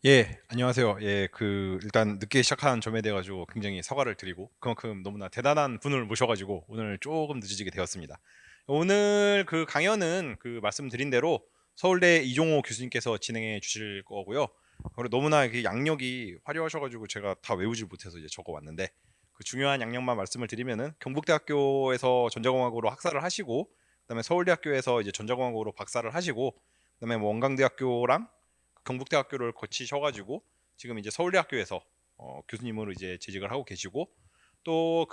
예, 안녕하세요. 예, 일단 늦게 시작한 점에 대해 가지고 굉장히 사과를 드리고 그만큼 너무나 대단한 분을 모셔 가지고 오늘 조금 늦어지게 되었습니다. 오늘 강연은 말씀드린 대로 서울대 이종호 교수님께서 진행해 주실 거고요. 그리고 너무나 양력이 화려하셔 가지고 제가 다 외우지 못해서 이제 적어 왔는데 중요한 양력만 말씀을 드리면은 경북대학교에서 전자공학으로 학사를 하시고 그다음에 서울대학교에서 이제 전자공학으로 박사를 하시고 그다음에 뭐 원광대학교랑 경북대학교를 거치셔가지고 지금 이제 서울대학교에서 교수님으로 이제 재직을 하고 계시고 또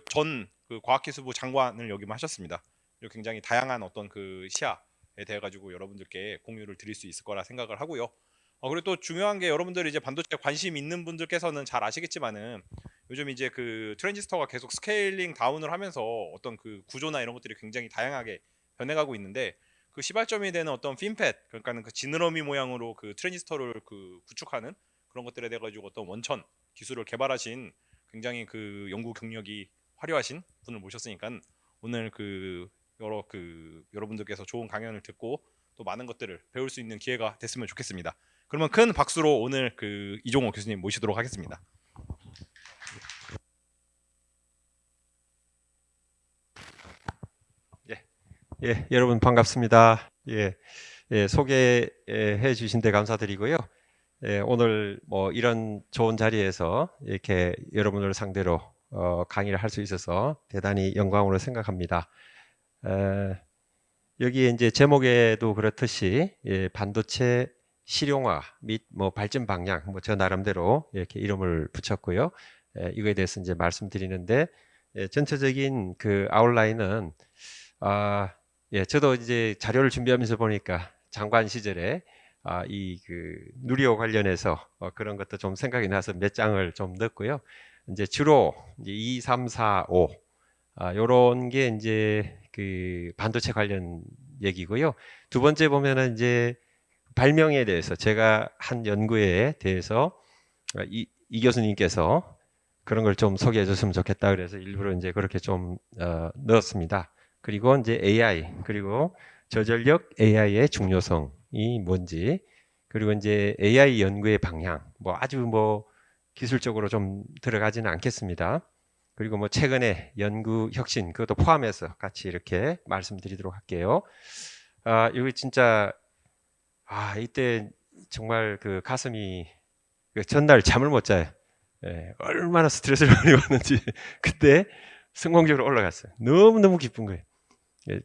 전 과학기술부 장관을 역임하셨습니다. 그리고 굉장히 다양한 어떤 시야에 대해 가지고 여러분들께 공유를 드릴 수 있을 거라 생각을 하고요. 그리고 또 중요한 게 여러분들이 이제 반도체 관심 있는 분들께서는 잘 아시겠지만은 요즘 이제 트랜지스터가 계속 스케일링 다운을 하면서 어떤 구조나 이런 것들이 굉장히 다양하게 변해가고 있는데 시발점이 되는 어떤 핀팻 그러니까는 지느러미 모양으로 트랜지스터를 구축하는 그런 것들에 대해 가지고 어떤 원천 기술을 개발하신 굉장히 연구 경력이 화려하신 분을 모셨으니까 오늘 여러분들께서 좋은 강연을 듣고 또 많은 것들을 배울 수 있는 기회가 됐으면 좋겠습니다. 그러면 큰 박수로 오늘 이종호 교수님 모시도록 하겠습니다. 여러분 반갑습니다. 소개해 주신 데 감사드리고요. 오늘 뭐 이런 좋은 자리에서 이렇게 여러분을 상대로 강의를 할 수 있어서 대단히 영광으로 생각합니다. 여기 이제 제목에도 그렇듯이 반도체 실용화 및 뭐 발전 방향, 뭐 저 나름대로 이렇게 이름을 붙였고요. 이거에 대해서 이제 말씀드리는데 전체적인 그 아웃라인은 저도 이제 자료를 준비하면서 보니까 장관 시절에 이 누리호 관련해서 그런 것도 좀 생각이 나서 몇 장을 좀 넣었고요. 이제 주로 이제 2, 3, 4, 5 요런 게 이제 반도체 관련 얘기고요. 두 번째 보면은 이제 발명에 대해서 제가 한 연구에 대해서 이 교수님께서 그런 걸 좀 소개해 줬으면 좋겠다 그래서 일부러 이제 그렇게 좀 넣었습니다. 그리고 이제 AI 그리고 저전력 AI의 중요성이 뭔지 그리고 이제 AI 연구의 방향 뭐 아주 뭐 기술적으로 좀 들어가지는 않겠습니다. 그리고 뭐 최근에 연구 혁신 그것도 포함해서 같이 이렇게 말씀드리도록 할게요. 이거 진짜 이때 정말 그 가슴이 전날 잠을 못 자요. 얼마나 스트레스를 많이 받는지 그때 성공적으로 올라갔어요. 너무너무 기쁜 거예요.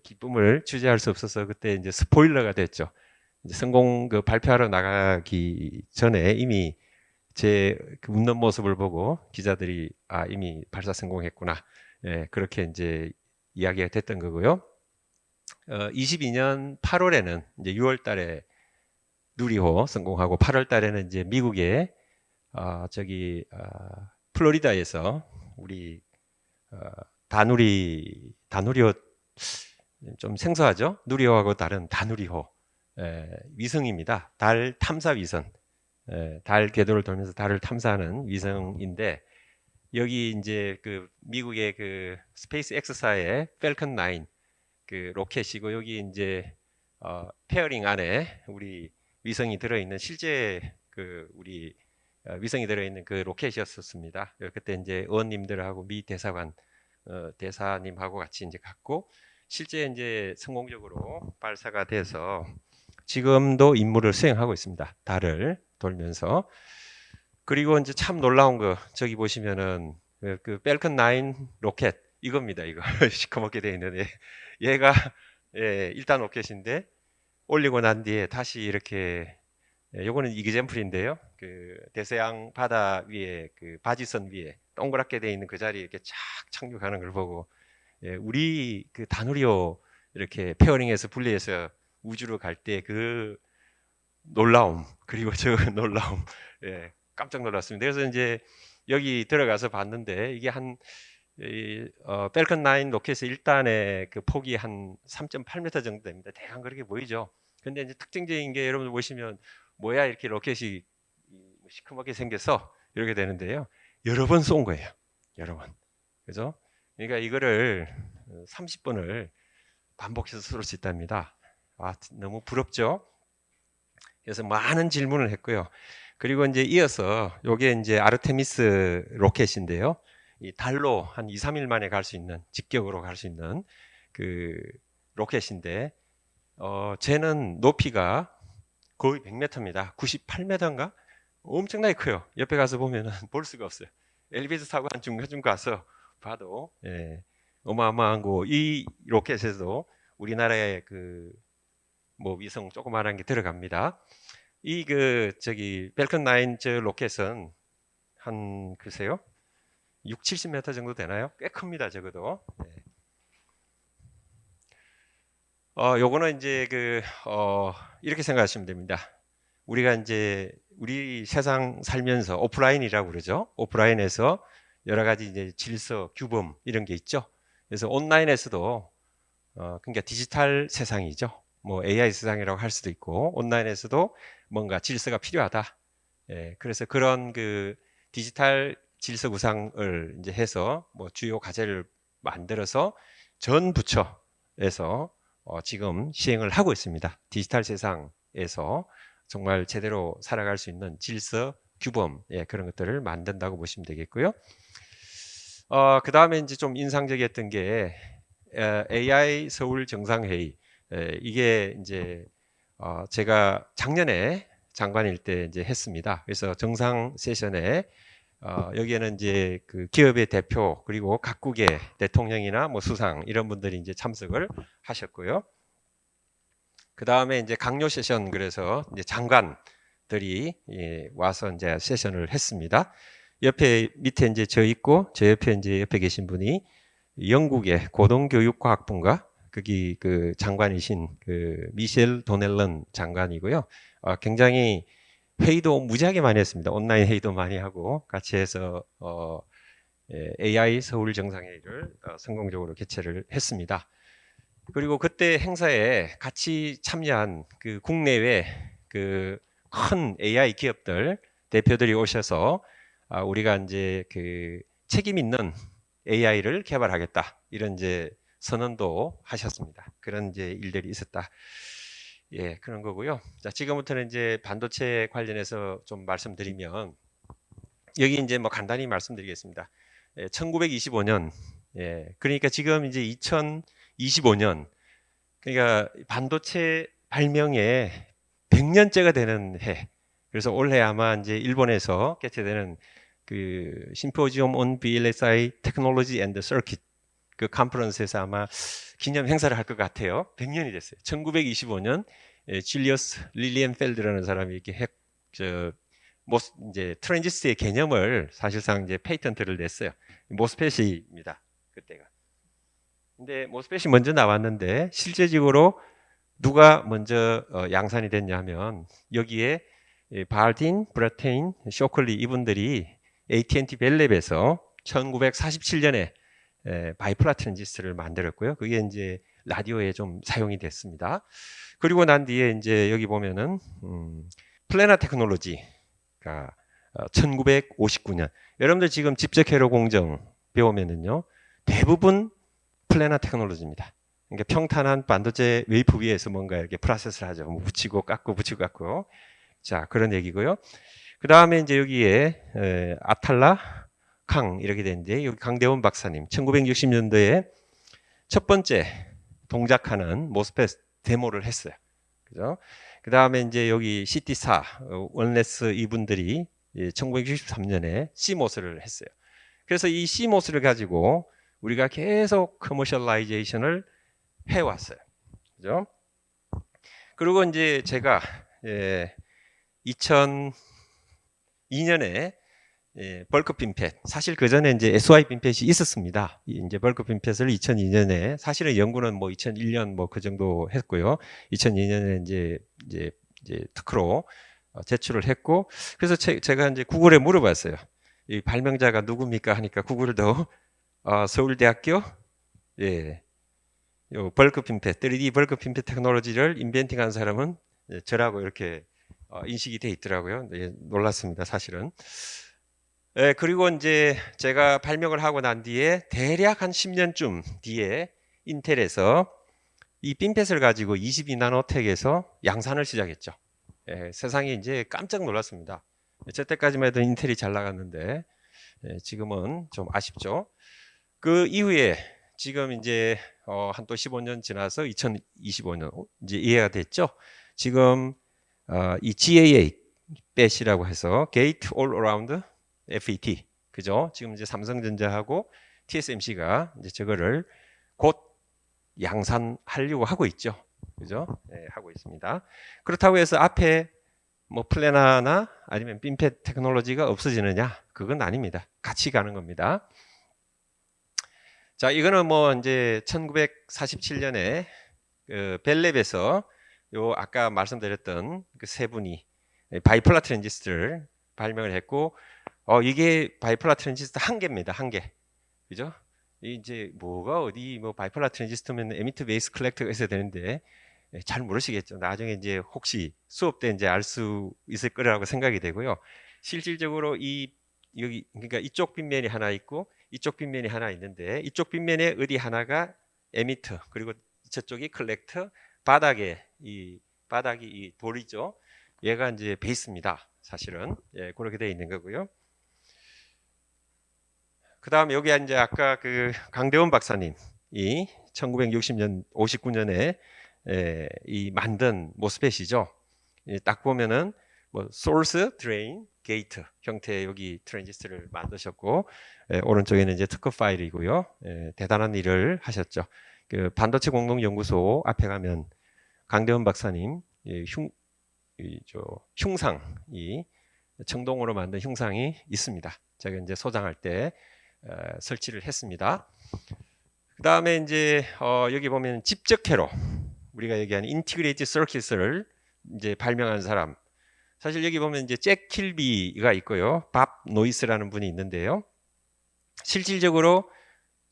기쁨을 주체할 수 없어서 그때 이제 스포일러가 됐죠. 이제 성공 발표하러 나가기 전에 이미 제 웃는 모습을 보고 기자들이 이미 발사 성공했구나. 그렇게 이제 이야기가 됐던 거고요. 22년 8월에는 이제 6월 달에 누리호 성공하고 8월 달에는 이제 미국의 플로리다에서 우리 어, 다누리호 좀 생소하죠? 누리호하고 다른 다누리호 위성입니다. 달 탐사 위성, 달 궤도를 돌면서 달을 탐사하는 위성인데 여기 이제 미국의 스페이스 X사의 펠컨 9 로켓이고 여기 이제 페어링 안에 우리 위성이 들어있는 실제 우리 위성이 들어있는 로켓이었었습니다. 그때 이제 의원님들하고 미 대사관 대사님하고 같이 이제 갔고 실제 이제 성공적으로 발사가 돼서 지금도 임무를 수행하고 있습니다. 달을 돌면서. 그리고 이제 참 놀라운 거 저기 보시면은 펠컨 9 로켓 이겁니다. 이거 시커멓게 돼 있는 얘가 일단 로켓인데 올리고 난 뒤에 다시 이렇게 요거는 이그젠플인데요. 대서양 바다 위에 바지선 위에 동그랗게 돼 있는 그 자리에 이렇게 착 착륙하는 걸 보고 우리 다누리호 이렇게 페어링해서 분리해서 우주로 갈 때 놀라움 그리고 저 놀라움 깜짝 놀랐습니다. 그래서 이제 여기 들어가서 봤는데 이게 펠컨 9 로켓의 1단의 폭이 한 3.8m 정도 됩니다. 대강 그렇게 보이죠. 근데 이제 특징적인 게 여러분들 보시면 뭐야 이렇게 로켓이 시커멓게 생겨서 이렇게 되는데요. 여러 번 쏜 거예요. 여러 번. 그죠? 그러니까 이거를 30번을 반복해서 쏠 수 있답니다. 너무 부럽죠? 그래서 많은 질문을 했고요. 그리고 이제 이어서 요게 이제 아르테미스 로켓인데요. 이 달로 한 2, 3일 만에 갈 수 있는, 직격으로 갈 수 있는 그 로켓인데, 쟤는 높이가 거의 100m입니다. 98m인가? 엄청나게 커요. 옆에 가서 보면은 볼 수가 없어요. 엘리베이터 타고 한 중간쯤 가서 봐도, 예, 어마어마한 거. 이 로켓에도 우리나라의 그 뭐 위성 조그마한 게 들어갑니다. 이 그 저기 펠컨 9 저 로켓은 한 글쎄요 6, 70m 정도 되나요? 꽤 큽니다. 적어도. 네. 요거는 이제 이렇게 생각하시면 됩니다. 우리가 이제 우리 세상 살면서 오프라인이라고 그러죠. 오프라인에서 여러 가지 이제 질서, 규범 이런 게 있죠. 그래서 온라인에서도 그러니까 디지털 세상이죠. 뭐 AI 세상이라고 할 수도 있고 온라인에서도 뭔가 질서가 필요하다. 예, 그래서 그런 그 디지털 질서 구상을 이제 해서 뭐 주요 과제를 만들어서 전 부처에서 지금 시행을 하고 있습니다. 디지털 세상에서 정말 제대로 살아갈 수 있는 질서, 규범, 예, 그런 것들을 만든다고 보시면 되겠고요. 그 다음에 이제 좀 인상적이었던 게 AI 서울 정상회의. 이게 이제 제가 작년에 장관일 때 이제 했습니다. 그래서 정상 세션에 여기에는 이제 그 기업의 대표 그리고 각국의 대통령이나 뭐 수상 이런 분들이 이제 참석을 하셨고요. 그 다음에 이제 강요 세션 그래서 이제 장관들이 와서 이제 세션을 했습니다. 옆에 밑에 이제 저 있고 저 옆에 이제 옆에 계신 분이 영국의 고등교육과학부인가 거기 그 장관이신 그 미셸 도넬런 장관이고요. 굉장히 회의도 무지하게 많이 했습니다. 온라인 회의도 많이 하고 같이 해서 AI 서울 정상회의를 성공적으로 개최를 했습니다. 그리고 그때 행사에 같이 참여한 그 국내외 그 큰 AI 기업들 대표들이 오셔서 우리가 이제 그 책임 있는 AI를 개발하겠다 이런 이제 선언도 하셨습니다. 그런 이제 일들이 있었다. 예, 그런 거고요. 자, 지금부터는 이제 반도체 관련해서 좀 말씀드리면 여기 이제 뭐 간단히 말씀드리겠습니다. 1925년, 예, 그러니까 지금 이제 2025년, 그러니까 반도체 발명에 100년째가 되는 해. 그래서 올해 아마 이제 일본에서 개최되는 그 심포지엄 on VLSI Technology and Circuit 그 컨퍼런스에서 아마 기념 행사를 할 것 같아요. 100년이 됐어요. 1925년 줄리어스 릴리엔펠드라는 사람이 이렇게 이제 트랜지스터의 개념을 사실상 이제 페이턴트를 냈어요. 모스펫입니다. 그때가. 근데 모스펫이 먼저 나왔는데 실제적으로 누가 먼저 양산이 됐냐면 여기에 바알딘, 브라테인, 쇼클리 이분들이 AT&T 벨랩에서 1947년에 바이폴라 트랜지스터를 만들었고요. 그게 이제 라디오에 좀 사용이 됐습니다. 그리고 난 뒤에 이제 여기 보면은 플래너 테크놀로지가 1959년. 여러분들 지금 집적회로 공정 배우면은요. 대부분 플래너 테크놀로지입니다. 그러니까 평탄한 반도체 웨이프 위에서 뭔가 이렇게 프로세스를 하죠. 뭐 붙이고 깎고 붙이고 깎고. 자, 그런 얘기고요. 그 다음에 이제 여기에 아탈라 강 이렇게 되는데 여기 강대원 박사님 1960년도에 첫 번째 동작하는 모스펫 데모를 했어요. 그죠? 그 다음에 이제 여기 CT4 원레스 이분들이 1963년에 CMOS를 했어요. 그래서 이 CMOS를 가지고 우리가 계속 커머셜라이제이션을 해왔어요. 그죠? 그리고 이제 제가 2002년에 벌크 핀펫 사실 그 전에 이제 SY 핀펫이 있었습니다. 이제 벌크 핀펫을 2002년에 사실은 연구는 뭐 2001년 뭐 그 정도 했고요. 2002년에 이제 특허로 제출을 했고 그래서 제가 이제 구글에 물어봤어요. 이 발명자가 누굽니까 하니까 구글도 서울대학교 요 벌크 핀펫 3D 벌크 핀펫 테크놀로지를 인벤팅한 사람은 저라고 이렇게 인식이 돼 있더라고요. 놀랐습니다, 사실은. 그리고 이제 제가 발명을 하고 난 뒤에 대략 한 10년쯤 뒤에 인텔에서 이 핀펫을 가지고 22나노텍에서 양산을 시작했죠. 세상이 이제 깜짝 놀랐습니다. 저 때까지만 해도 인텔이 잘 나갔는데 지금은 좀 아쉽죠. 그 이후에 지금 이제 한 또 15년 지나서 2025년 이제 이해가 됐죠. 지금 이 GAA 팻이라고 해서 Gate All Around FET 그죠? 지금 이제 삼성전자하고 TSMC가 이제 저거를 곧 양산하려고 하고 있죠. 그죠? 네, 하고 있습니다. 그렇다고 해서 앞에 뭐 플래너나 아니면 핀팻 테크놀로지가 없어지느냐? 그건 아닙니다. 같이 가는 겁니다. 자, 이거는 뭐 이제 1947년에 그 벨랩에서 요 아까 말씀드렸던 그 세 분이 바이폴라 트랜지스터를 발명을 했고, 이게 바이폴라 트랜지스터 한 개입니다. 한 개. 그죠? 이제 뭐가 어디 뭐 바이폴라 트랜지스터면 에미터 베이스 컬렉터가 있어야 되는데 잘 모르시겠죠. 나중에 이제 혹시 수업 때 이제 알 수 있을 거라고 생각이 되고요. 실질적으로 여기 그러니까 이쪽 빗면이 하나 있고 이쪽 빗면이 하나 있는데 이쪽 빗면에 어디 하나가 에미터 그리고 저쪽이 컬렉터 바닥이 이 돌이죠. 얘가 이제 베이스입니다. 사실은 그렇게 되어 있는 거고요. 그 다음에 여기 이제 아까 그 강대원 박사님이 1960년 59년에 이 만든 모스펫이죠. 딱 보면은 뭐 소스, 드레인, 게이트 형태의 여기 트랜지스터를 만드셨고 오른쪽에는 이제 특허 파일이고요. 대단한 일을 하셨죠. 그 반도체 공동연구소 앞에 가면 강대원 박사님 흉상이 청동으로 만든 흉상이 있습니다. 제가 이제 소장할 때 설치를 했습니다. 그 다음에 이제 여기 보면 집적 회로 우리가 얘기하는 인티그레이티드 서킷을 이제 발명한 사람. 사실 여기 보면 이제 잭 킬비가 있고요. 밥 노이스라는 분이 있는데요. 실질적으로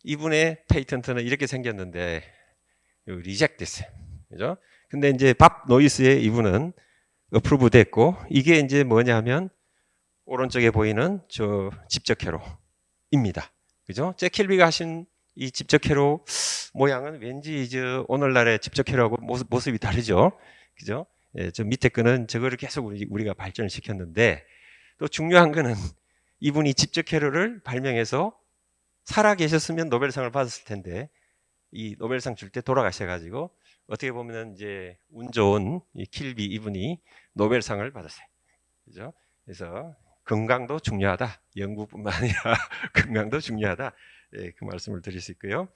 이분의 페이턴트는 이렇게 생겼는데 리젝트 됐어요. 그죠? 근데 이제 밥 노이스의 이분은 어프로브 됐고 이게 이제 뭐냐면 오른쪽에 보이는 저 집적 회로입니다. 그죠? 잭 킬비가 하신 이 집적 회로 모양은 왠지 이제 오늘날의 집적 회로하고 모습이 다르죠. 그죠? 저 밑에 거는 저거를 계속 우리가 발전을 시켰는데 또 중요한 거는 이분이 집적 회로를 발명해서 살아 계셨으면 노벨상을 받았을 텐데 이 노벨상 줄 때 돌아가셔가지고 어떻게 보면 이제 운 좋은 이 킬비 이분이 노벨상을 받았어요. 그죠? 그래서 건강도 중요하다. 연구뿐만 아니라 건강도 중요하다. 그 말씀을 드릴 수 있고요.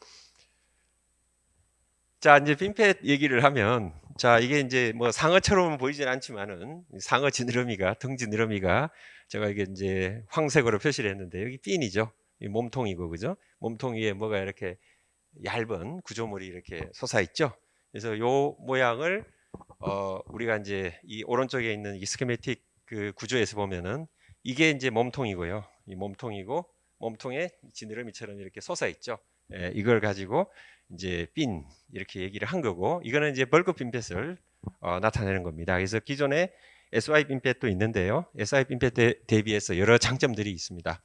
자, 이제 핀팻 얘기를 하면, 자, 이게 이제 뭐 상어처럼 보이진 않지만은, 상어 지느러미가, 등 지느러미가, 제가 이게 이제 황색으로 표시를 했는데, 여기 핀이죠. 이 몸통이고, 그죠? 몸통 위에 뭐가 이렇게 얇은 구조물이 이렇게 솟아있죠. 그래서 요 모양을, 우리가 이제 이 오른쪽에 있는 이 스케매틱 그 구조에서 보면은, 이게 이제 몸통이고요. 이 몸통이고, 몸통에 지느러미처럼 이렇게 솟아있죠. 이걸 가지고, 이제 핀 이렇게 얘기를 한 거고 이거는 이제 벌크 핀팻을 나타내는 겁니다. 그래서 기존에 SY 핀팻도 있는데요. SY 핀팻에 대비해서 여러 장점들이 있습니다.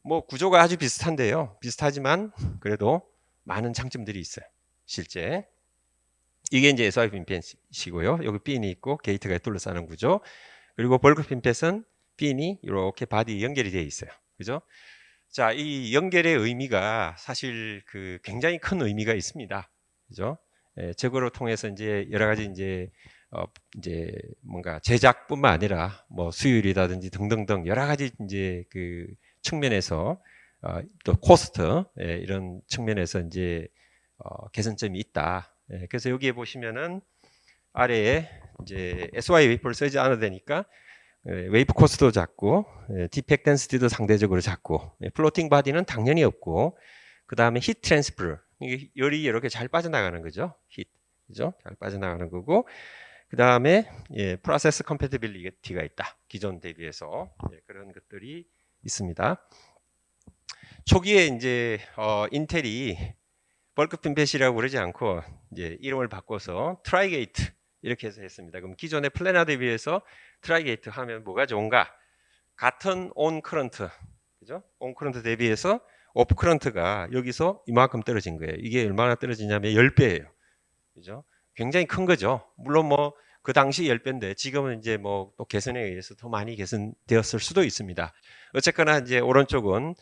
뭐 구조가 아주 비슷한데요. 비슷하지만 그래도 많은 장점들이 있어요. 실제 이게 이제 SY 핀팻이고요. 여기 핀이 있고 게이트가 둘러싸는 구조. 그리고 벌크 핀팻은 핀이 이렇게 바디 연결이 되어 있어요. 그죠? 자, 이 연결의 의미가 사실 그 굉장히 큰 의미가 있습니다. 그죠? 저거를 통해서 이제 여러 가지 이제 뭔가 제작뿐만 아니라 뭐 수율이라든지 등등등 여러 가지 이제 그 측면에서 또 코스트 이런 측면에서 이제 개선점이 있다. 그래서 여기에 보시면은 아래에 이제 SY 웨이퍼를 쓰지 않아도 되니까 웨이프 코스도 작고 디펙 덴시티도 상대적으로 작고 플로팅 바디는 당연히 없고 그 다음에 히트 트랜스퍼 열이 이렇게 잘 빠져나가는 거죠. 히트 그죠? 잘 빠져나가는 거고 그 다음에 프로세스 컴패티빌리티가 있다. 기존 대비해서 그런 것들이 있습니다. 초기에 이제 인텔이 벌크 핀팻이라고 그러지 않고 이제 이름을 바꿔서 트라이게이트 이렇게 해서 했습니다. 그럼 기존의 플래너 대비해서 트라이게이트 하면 뭐가 좋은가? 같은 온 커런트, 그죠? 온 커런트 대비해서 오프 커런트가 여기서 이만큼 떨어진 거예요. 이게 얼마나 떨어지냐면 10배예요. 그죠? 굉장히 큰 거죠. 물론 뭐 그 당시 10배인데 지금은 이제 뭐 또 개선에 의해서 더 많이 개선되었을 수도 있습니다. 어쨌거나 이제 오른쪽은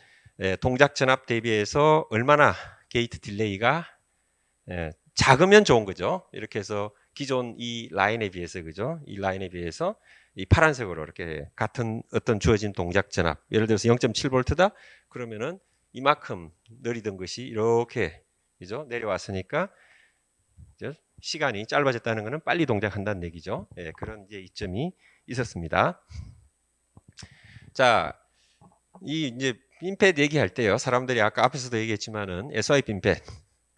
동작 전압 대비해서 얼마나 게이트 딜레이가 작으면 좋은 거죠. 이렇게 해서 기존 이 라인에 비해서, 그죠? 이 라인에 비해서 이 파란색으로 이렇게 같은 어떤 주어진 동작 전압, 예를 들어서 0.7V다 그러면은 이만큼 느리던 것이 이렇게, 그죠? 내려왔으니까, 그죠? 시간이 짧아졌다는 것은 빨리 동작한다는 얘기죠. 예, 그런 이제 이점이 있었습니다. 자, 이 이제 핀팻 얘기할 때요. 사람들이 아까 앞에서도 얘기했지만은 SI 핀팻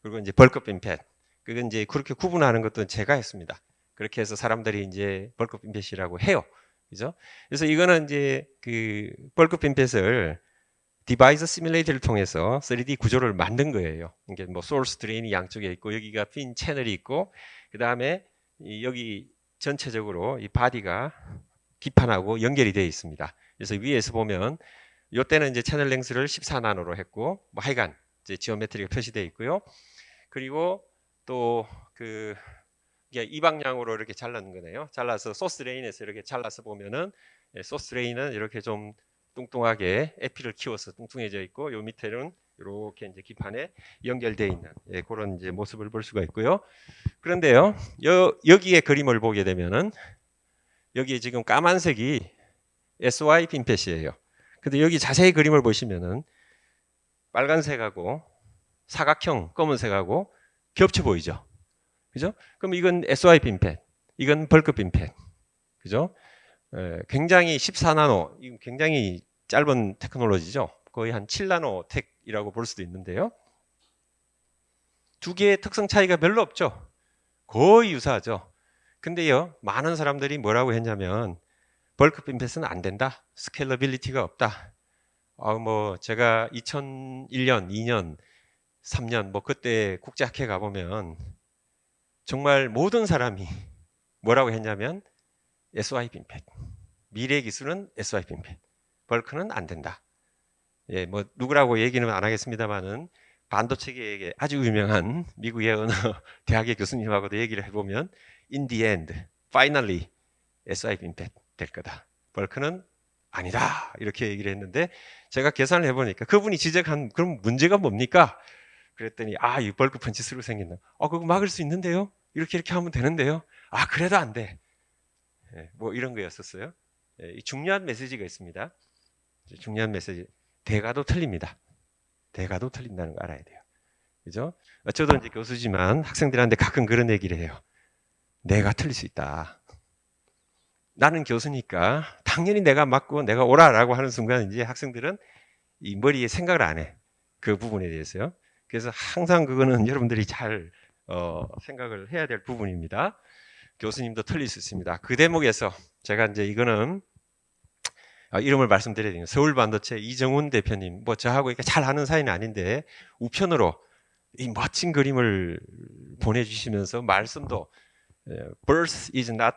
그리고 이제 벌크 핀팻 그건 이제 그렇게 구분하는 것도 제가 했습니다. 그렇게 해서 사람들이 이제 벌크 핀팻이라고 해요. 그죠? 그래서 이거는 이제 그 벌크 핀팻을 디바이스 시뮬레이터를 통해서 3D 구조를 만든 거예요. 이게 뭐 소urce 드레인이 양쪽에 있고 여기가 핀 채널이 있고 그 다음에 여기 전체적으로 이 바디가 기판하고 연결이 되어 있습니다. 그래서 위에서 보면 이때는 이제 채널 랭스를 14나노로 했고 뭐 하여간 이제 지오메트리가 표시되어 있고요. 그리고 또 그 이 방향으로 이렇게 잘라는 거네요. 잘라서 소스 레인에서 이렇게 잘라서 보면은 소스 레인은 이렇게 좀 뚱뚱하게 에피를 키워서 뚱뚱해져 있고 요 밑에는 이렇게 이제 기판에 연결되어 있는 그런 이제 모습을 볼 수가 있고요. 그런데요, 여기에 그림을 보게 되면은 여기에 지금 까만색이 SY 핀팻이에요. 근데 여기 자세히 그림을 보시면은 빨간색하고 사각형 검은색하고 겹쳐 보이죠. 그죠? 그럼 이건 SY 핀팻, 이건 벌크 핀팻. 그죠? 굉장히 14나노, 이건 굉장히 짧은 테크놀로지죠. 거의 한 7나노 텍이라고 볼 수도 있는데요. 두 개의 특성 차이가 별로 없죠. 거의 유사하죠. 근데요, 많은 사람들이 뭐라고 했냐면 벌크 핀팻은 안 된다. 스케일러빌리티가 없다. 뭐 제가 2001년, 2년, 3년 뭐 그때 국제학회 가보면 정말 모든 사람이 뭐라고 했냐면 SY 핀팻. 미래 기술은 SY 핀팻. 벌크는 안 된다. 예, 뭐 누구라고 얘기는 안 하겠습니다만은 반도체계에 아주 유명한 미국의 어느 대학의 교수님하고도 얘기를 해보면 in the end, finally SI 핀팻 될 거다. 벌크는 아니다. 이렇게 얘기를 했는데 제가 계산을 해보니까 그분이 지적한 그럼 문제가 뭡니까? 그랬더니 이 벌크 펀치 스루 생긴다. 그거 막을 수 있는데요? 이렇게 하면 되는데요? 그래도 안 돼. 뭐 이런 거였었어요. 이 중요한 메시지가 있습니다. 중요한 메시지. 대가도 틀립니다. 대가도 틀린다는 거 알아야 돼요. 그죠? 저도 이제 교수지만 학생들한테 가끔 그런 얘기를 해요. 내가 틀릴 수 있다. 나는 교수니까 당연히 내가 맞고 내가 옳아라고 하는 순간 이제 학생들은 이 머리에 생각을 안 해. 그 부분에 대해서요. 그래서 항상 그거는 여러분들이 잘 생각을 해야 될 부분입니다. 교수님도 틀릴 수 있습니다. 그 대목에서 제가 이제 이거는 이름을 말씀드려야 되겠네요. 서울반도체 이정훈 대표님, 뭐 저하고 이렇게 잘 아는 사이는 아닌데 우편으로 이 멋진 그림을 보내주시면서 말씀도 birth is not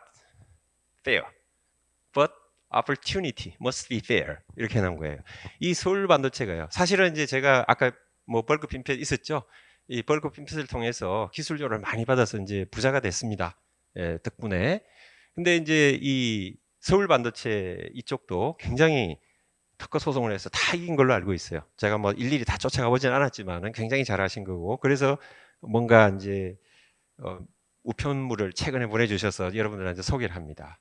fair, but opportunity must be fair 이렇게 해놓은 거예요. 이 서울반도체가요. 사실은 이제 제가 아까 뭐 벌크 핀팻 있었죠. 이 벌크 핀팻을 통해서 기술료를 많이 받아서 이제 부자가 됐습니다. 덕분에. 근데 이제 이 서울반도체 이쪽도 굉장히 특허 소송을 해서 다 이긴 걸로 알고 있어요. 제가 뭐 일일이 다 쫓아가 보진 않았지만은 굉장히 잘하신 거고 그래서 뭔가 이제 우편물을 최근에 보내주셔서 여러분들한테 소개를 합니다.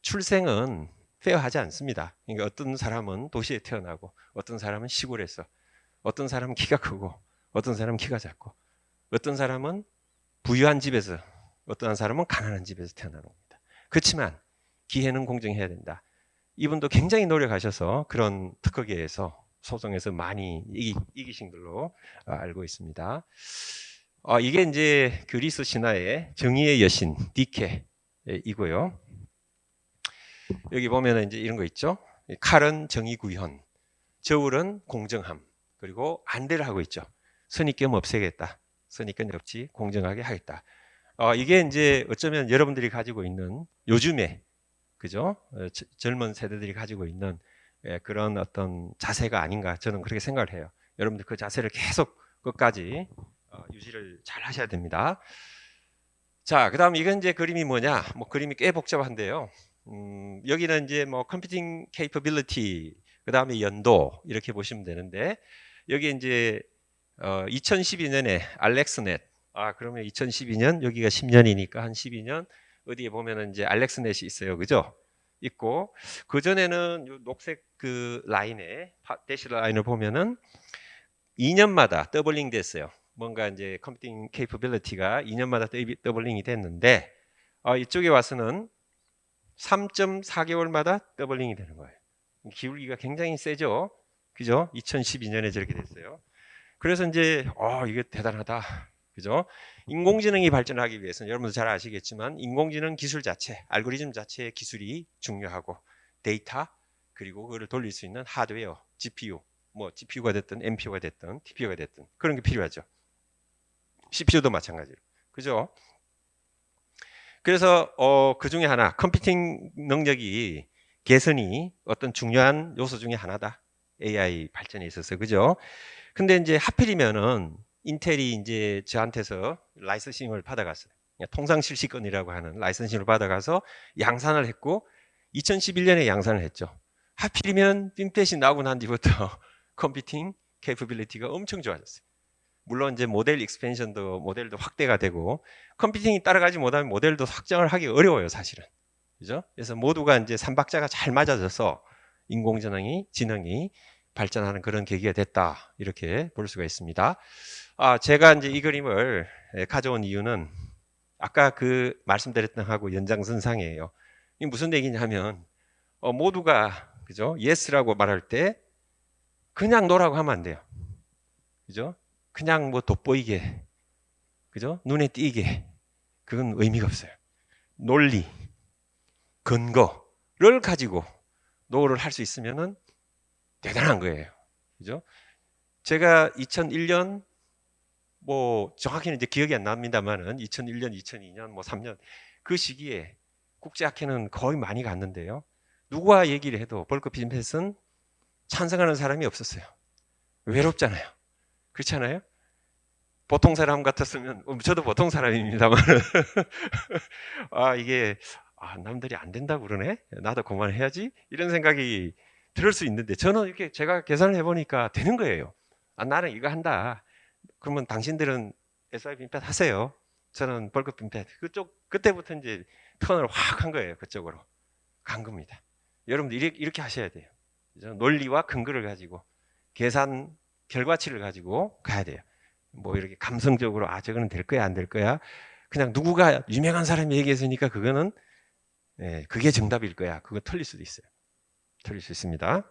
출생은 페어하지 않습니다. 그러니까 어떤 사람은 도시에 태어나고 어떤 사람은 시골에서 어떤 사람은 키가 크고 어떤 사람은 키가 작고 어떤 사람은 부유한 집에서 어떤 사람은 가난한 집에서 태어나는 겁니다. 그렇지만 기회는 공정해야 된다. 이분도 굉장히 노력하셔서 그런 특허계에서 소송에서 많이 이기신 걸로 알고 있습니다. 이게 이제 그리스 신화의 정의의 여신 디케이고요. 여기 보면 이제 이런 거 있죠. 칼은 정의 구현, 저울은 공정함, 그리고 안대를 하고 있죠. 선입견 없애겠다. 선입견 없이 공정하게 하겠다. 이게 이제 어쩌면 여러분들이 가지고 있는 요즘에 그죠? 젊은 세대들이 가지고 있는 그런 어떤 자세가 아닌가 저는 그렇게 생각을 해요. 여러분들 그 자세를 계속 끝까지 유지를 잘 하셔야 됩니다. 자, 그다음 이건 이제 그림이 뭐냐? 뭐 그림이 꽤 복잡한데요. 여기는 이제 뭐 컴퓨팅 케이퍼빌리티, 그다음에 연도 이렇게 보시면 되는데 여기 이제 2012년에 알렉스넷. 아, 그러면 2012년 여기가 10년이니까 한 12년 어디에 보면은 이제 알렉스넷이 있어요. 그죠? 있고 그 전에는 요 녹색 그 라인에 대시 라인을 보면은 2년마다 더블링 됐어요. 뭔가 이제 컴퓨팅 케이퍼빌리티가 2년마다 더블링이 됐는데 이쪽에 와서는 3.4개월마다 더블링이 되는 거예요. 기울기가 굉장히 세죠. 그죠? 2012년에 저렇게 됐어요. 그래서 이제 이게 대단하다. 그죠? 인공지능이 발전하기 위해서는 여러분도 잘 아시겠지만 인공지능 기술 자체, 알고리즘 자체의 기술이 중요하고 데이터 그리고 그거를 돌릴 수 있는 하드웨어, GPU, 뭐 GPU가 됐든 NPU가 됐든 TPU가 됐든 그런 게 필요하죠. CPU도 마찬가지로. 그죠? 그래서 그 중에 하나 컴퓨팅 능력이 개선이 어떤 중요한 요소 중에 하나다. AI 발전에 있어서. 그죠? 근데 이제 하필이면은 인텔이 이제 저한테서 라이선싱을 받아갔어요. 통상 실시권이라고 하는 라이선싱을 받아가서 양산을 했고 2011년에 양산을 했죠. 하필이면 핀펫이 나오고 난 뒤부터 컴퓨팅 캐퍼빌리티가 엄청 좋아졌어요. 물론 이제 모델 익스펜션도 모델도 확대가 되고 컴퓨팅이 따라가지 못하면 모델도 확장을 하기 어려워요, 사실은. 그죠? 그래서 모두가 이제 삼박자가 잘 맞아져서 지능이 발전하는 그런 계기가 됐다. 이렇게 볼 수가 있습니다. 제가 이제 이 그림을 가져온 이유는 아까 그 말씀드렸던 하고 연장선상이에요. 이게 무슨 얘기냐면 모두가 그죠? 예스라고 말할 때 그냥 노라고 하면 안 돼요. 그죠? 그냥 뭐 돋보이게 그죠? 눈에 띄게 그건 의미가 없어요. 논리, 근거를 가지고 노를 할 수 있으면은 대단한 거예요. 그죠? 제가 2001년 뭐 정확히는 이제 기억이 안 납니다만은 2001년, 2002년, 뭐 3년 그 시기에 국제학회는 거의 많이 갔는데요. 누구와 얘기를 해도 벌크 핀펫은 찬성하는 사람이 없었어요. 외롭잖아요. 그렇지 않아요? 보통 사람 같았으면 저도 보통 사람입니다만 이게 남들이 안 된다고 그러네. 나도 그만해야지. 이런 생각이 들을 수 있는데 저는 이렇게 제가 계산을 해보니까 되는 거예요. 나는 이거 한다. 그러면 당신들은 SI 빈펫 하세요. 저는 벌크 빈펫. 그때부터 이제 턴을 확 한 거예요. 그쪽으로 간 겁니다. 여러분들 이렇게 하셔야 돼요. 논리와 근거를 가지고 계산 결과치를 가지고 가야 돼요. 뭐 이렇게 감성적으로 저거는 될 거야 안 될 거야. 그냥 누구가 유명한 사람이 얘기했으니까 그거는 그게 정답일 거야. 그거 틀릴 수도 있어요. 틀릴 수 있습니다.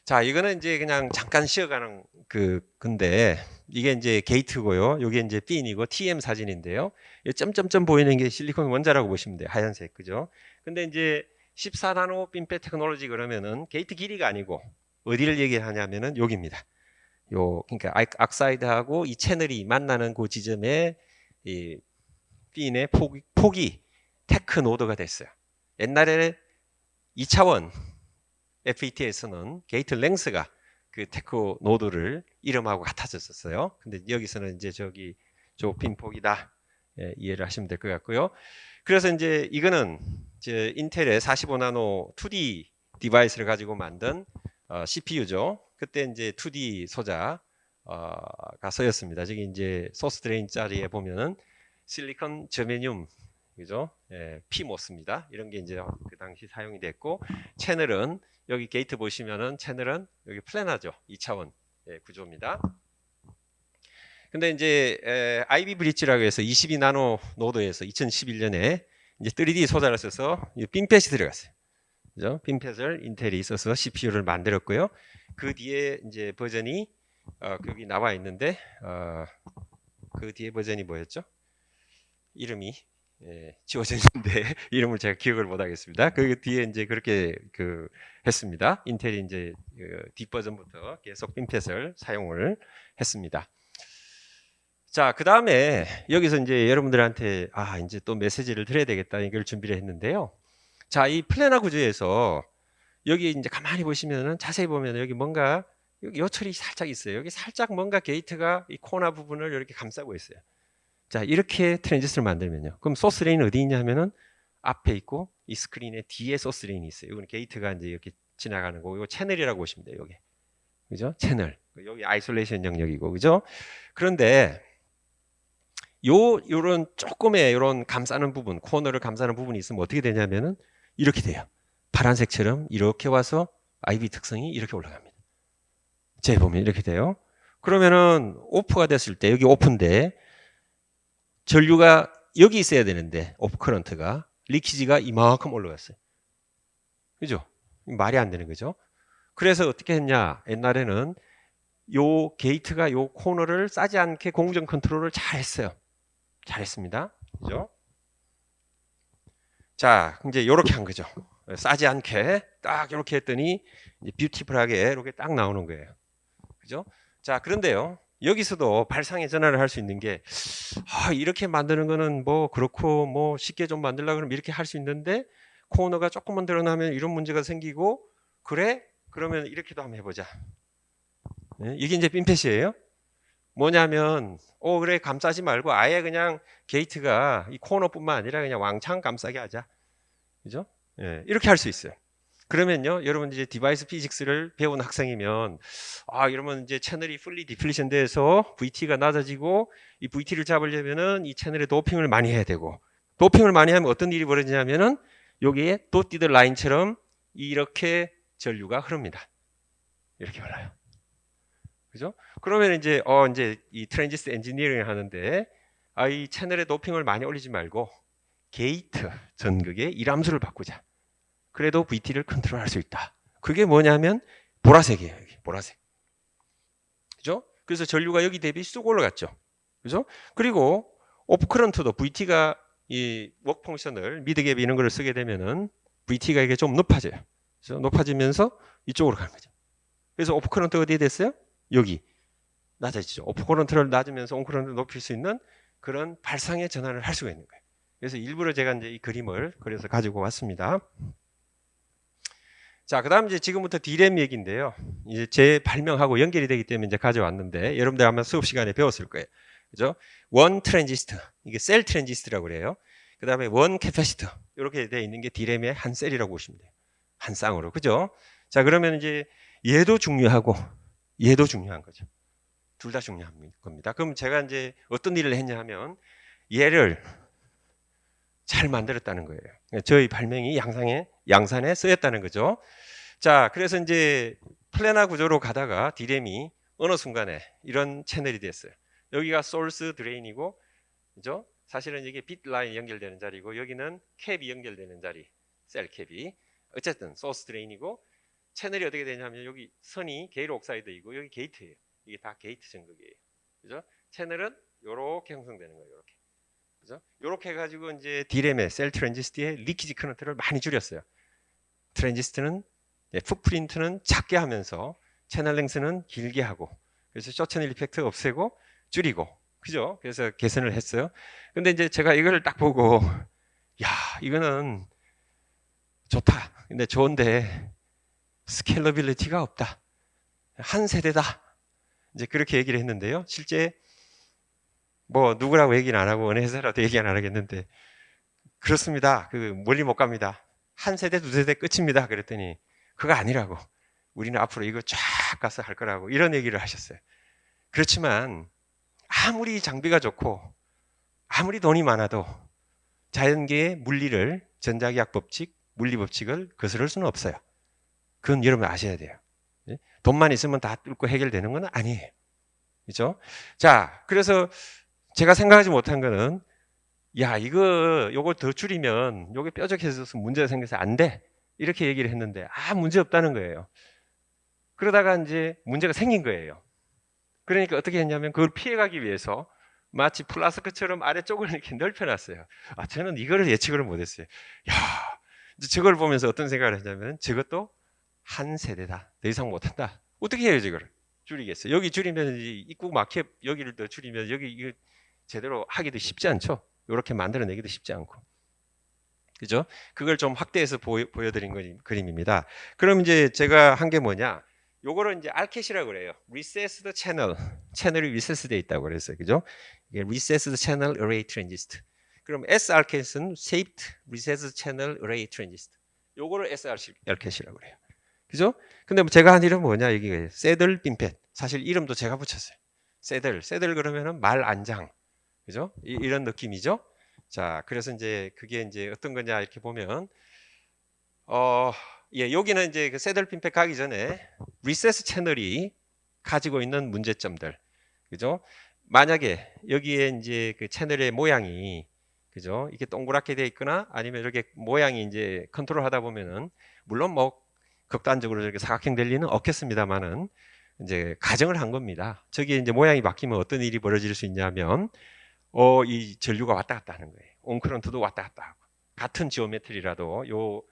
자, 이거는 이제 그냥 잠깐 쉬어가는 근데 이게 이제 게이트고요. 이게 이제 핀이고 TM 사진인데요. 이 점점점 보이는 게 실리콘 원자라고 보시면 돼요. 하얀색, 그죠? 근데 이제 14나노 핀펫 테크놀로지 그러면은 게이트 길이가 아니고 어디를 얘기하냐면은 여기입니다. 그러니까 악사이드하고 이 채널이 만나는 그 지점에 이 핀의 폭이 테크 노드가 됐어요. 옛날에 2차원 FET에서는 게이트 랭스가 그 테크 노드를 이름하고 같아졌었어요. 근데 여기서는 이제 저 핀 폭이다. 이해를 하시면 될 것 같고요. 그래서 이제 이거는 이제 인텔의 45나노 2D 디바이스를 가지고 만든 CPU죠. 그때 이제 2D 소자가 쓰였습니다. 저기 이제 소스 드레인 자리에 보면은 실리콘 저메늄 그죠? PMOS입니다. 이런 게 이제 그 당시 사용이 됐고 채널은 여기 게이트 보시면은 채널은 여기 플래너죠. 2차원 구조입니다. 근데 이제 아이비 브릿지라고 해서 22나노 노드에서 2011년에 이제 3D 소자를 써서 핀펫이 들어갔어요. 그죠? 핀펫을 인텔이 있어서 CPU를 만들었고요. 그 뒤에 이제 버전이 여기 나와 있는데 그 뒤에 버전이 뭐였죠? 이름이 지워져 있는데 이름을 제가 기억을 못 하겠습니다. 그 뒤에 이제 그렇게 했습니다. 인텔이 이제 뒷버전부터 계속 핀펫을 사용을 했습니다. 자, 그 다음에 여기서 이제 여러분들한테 이제 또 메시지를 드려야 되겠다 이걸 준비를 했는데요. 자, 이 플래너 구조에서 여기 이제 가만히 보시면은 자세히 보면 여기 뭔가 여기 요철이 살짝 있어요. 여기 살짝 뭔가 게이트가 이 코너 부분을 이렇게 감싸고 있어요. 자, 이렇게 트랜지스터를 만들면요. 그럼 소스 레인은 어디 있냐면은 앞에 있고 이 스크린의 뒤에 소스 레인이 있어요. 이건 게이트가 이제 이렇게 지나가는 거고, 이거 채널이라고 보시면 돼요. 여기. 그죠? 채널. 여기 아이솔레이션 영역이고, 그죠? 그런데 요런 조금의 요런 감싸는 부분, 코너를 감싸는 부분이 있으면 어떻게 되냐면은 이렇게 돼요. 파란색처럼 이렇게 와서 IB 특성이 이렇게 올라갑니다. 제 보면 이렇게 돼요. 그러면은 오프가 됐을 때 여기 오픈데 전류가 여기 있어야 되는데 오프 커런트가 리키지가 이만큼 올라갔어요. 그죠? 말이 안 되는 거죠. 그래서 어떻게 했냐? 옛날에는 요 게이트가 요 코너를 싸지 않게 공정 컨트롤을 잘 했어요. 잘했습니다. 그죠? 자, 이제 요렇게 한 거죠. 싸지 않게 딱 요렇게 했더니 이제 뷰티풀하게 이렇게 딱 나오는 거예요. 그죠? 자, 그런데요. 여기서도 발상의 전환을 할 수 있는 게 이렇게 만드는 거는 뭐 그렇고 뭐 쉽게 좀 만들려고 그러면 이렇게 할 수 있는데 코너가 조금만 드러나면 이런 문제가 생기고 그래? 그러면 이렇게도 한번 해보자. 네? 이게 이제 핀펫이에요. 뭐냐면 그래 감싸지 말고 아예 그냥 게이트가 이 코너뿐만 아니라 그냥 왕창 감싸게 하자. 그죠? 예, 이렇게 할 수 있어요. 그러면요, 여러분 이제 디바이스 피직스를 배운 학생이면 이러면 이제 채널이 풀리 디플리션 돼서 VT가 낮아지고 이 VT를 잡으려면은 이 채널에 도핑을 많이 해야 되고 도핑을 많이 하면 어떤 일이 벌어지냐면은 여기에 도티드 라인처럼 이렇게 전류가 흐릅니다. 이렇게 흘러요. 그죠? 그러면 이제 이제 이 트랜지스터 엔지니어링을 하는데 이 채널에 도핑을 많이 올리지 말고 게이트 전극의 이람수를 바꾸자. 그래도 VT를 컨트롤할 수 있다. 그게 뭐냐면 보라색이에요. 여기 보라색. 그죠? 그래서 전류가 여기 대비 쑥 올라갔죠. 그죠? 그리고 오프 커런트도 VT가 이 워크 펑션을 미드갭 이런 거를 쓰게 되면은 VT가 이게 좀 높아져요. 그래서 높아지면서 이쪽으로 가는 거죠. 그래서 오프 커런트 어디에 됐어요? 여기 낮아지죠. 오프 커런트를 낮으면서 온 커런트를 높일 수 있는 그런 발상의 전환을 할 수가 있는 거예요. 그래서 일부러 제가 이제 이 그림을 그려서 가지고 왔습니다. 자, 그다음 이제 지금부터 D램 얘기인데요. 이제 제 발명하고 연결이 되기 때문에 이제 가져왔는데 여러분들 아마 수업 시간에 배웠을 거예요. 그죠? 원 트랜지스터, 이게 셀 트랜지스터라고 그래요. 그다음에 원 캐패시터 이렇게 되어 있는 게 D램의 한 셀이라고 보시면 돼요. 한 쌍으로, 그죠? 자, 그러면 이제 얘도 중요하고 얘도 중요한 거죠. 둘 다 중요한 겁니다. 그럼 제가 이제 어떤 일을 했냐 하면 얘를 잘 만들었다는 거예요. 저희 발명이 양산에 쓰였다는 거죠. 자, 그래서 이제 플래너 구조로 가다가 D램이 어느 순간에 이런 채널이 됐어요. 여기가 소스 드레인이고, 그죠? 사실은 이게 빗 라인 연결되는 자리고, 여기는 캡이 연결되는 자리, 셀 캡이. 어쨌든 소스 드레인이고, 채널이 어떻게 되냐면 여기 선이 게이트 옥사이드이고 여기 게이트예요. 이게 다 게이트 전극이에요. 그죠? 채널은 이렇게 형성되는 거예요. 이렇게. 그죠? 이렇게 해가지고 이제 D램의 셀 트랜지스터의 리키지 커런트를 많이 줄였어요. 트랜지스터는 풋프린트는 작게 하면서 채널 랭스는 길게 하고 그래서 쇼채널 이펙트 없애고 줄이고 그죠? 그래서 개선을 했어요. 근데 이제 제가 이걸 딱 보고 야 이거는 좋다. 근데 좋은데 스케일러빌리티가 없다. 한 세대다. 이제 그렇게 얘기를 했는데요. 실제 뭐 누구라고 얘기는 안 하고 어느 회사라도 얘기 안 하겠는데 그렇습니다. 그 멀리 못 갑니다. 한 세대 두 세대 끝입니다. 그랬더니 그거 아니라고. 우리는 앞으로 이거 쫙 가서 할 거라고 이런 얘기를 하셨어요. 그렇지만 아무리 장비가 좋고 아무리 돈이 많아도 자연계의 물리를 전자기학 법칙, 물리 법칙을 거스를 수는 없어요. 그건 여러분 아셔야 돼요. 돈만 있으면 다 뚫고 해결되는 건 아니에요. 그죠? 자, 그래서 제가 생각하지 못한 거는 야, 요거 더 줄이면 요게 뾰족해져서 문제가 생겨서 안 돼. 이렇게 얘기를 했는데 문제 없다는 거예요. 그러다가 이제 문제가 생긴 거예요. 그러니까 어떻게 했냐면 그걸 피해가기 위해서 마치 플라스크처럼 아래쪽을 이렇게 넓혀놨어요. 저는 이거를 예측을 못했어요. 야, 저걸 보면서 어떤 생각을 했냐면 저것도 한 세대다. 더 이상 못한다. 어떻게 해요, 저거를? 줄이겠어요. 여기 줄이면 입구 마켓 여기를 더 줄이면 여기 이거 제대로 하기도 쉽지 않죠. 이렇게 만들어내기도 쉽지 않고. 그죠? 그걸 좀 확대해서 보여드린 그림입니다. 그럼 이제 제가 한 게 뭐냐? 요거를 이제 RCAT이라고 그래요. Recessed Channel. 채널이 recessed 돼 있다고 그랬어요. 그죠? 이게 Recessed Channel Array Transistor. 그럼 SRCAT은 Shaped Recessed Channel Array Transistor. 요거를 SRCAT이라고 그래요. 그죠? 근데 뭐 제가 한 이름은 뭐냐? 이게 새들 핀팻. 사실 이름도 제가 붙였어요. 새들 그러면은 말 안장. 그죠? 이런 느낌이죠? 자, 그래서 이제 그게 이제 어떤 거냐 이렇게 보면 예, 여기는 이제 그 새들 핀팻 가기 전에 리세스 채널이 가지고 있는 문제점들. 그죠? 만약에 여기에 이제 그 채널의 모양이 그죠? 이게 동그랗게 돼 있거나 아니면 이렇게 모양이 이제 컨트롤 하다 보면은 물론 뭐 극단적으로 이렇게 사각형 될 리는 없겠습니다만은 이제 가정을 한 겁니다. 저기 이제 모양이 바뀌면 어떤 일이 벌어질 수 있냐면 이 전류가 왔다 갔다 하는 거예요. 온커런트도 왔다 갔다 하고 같은 지오메트리라도 요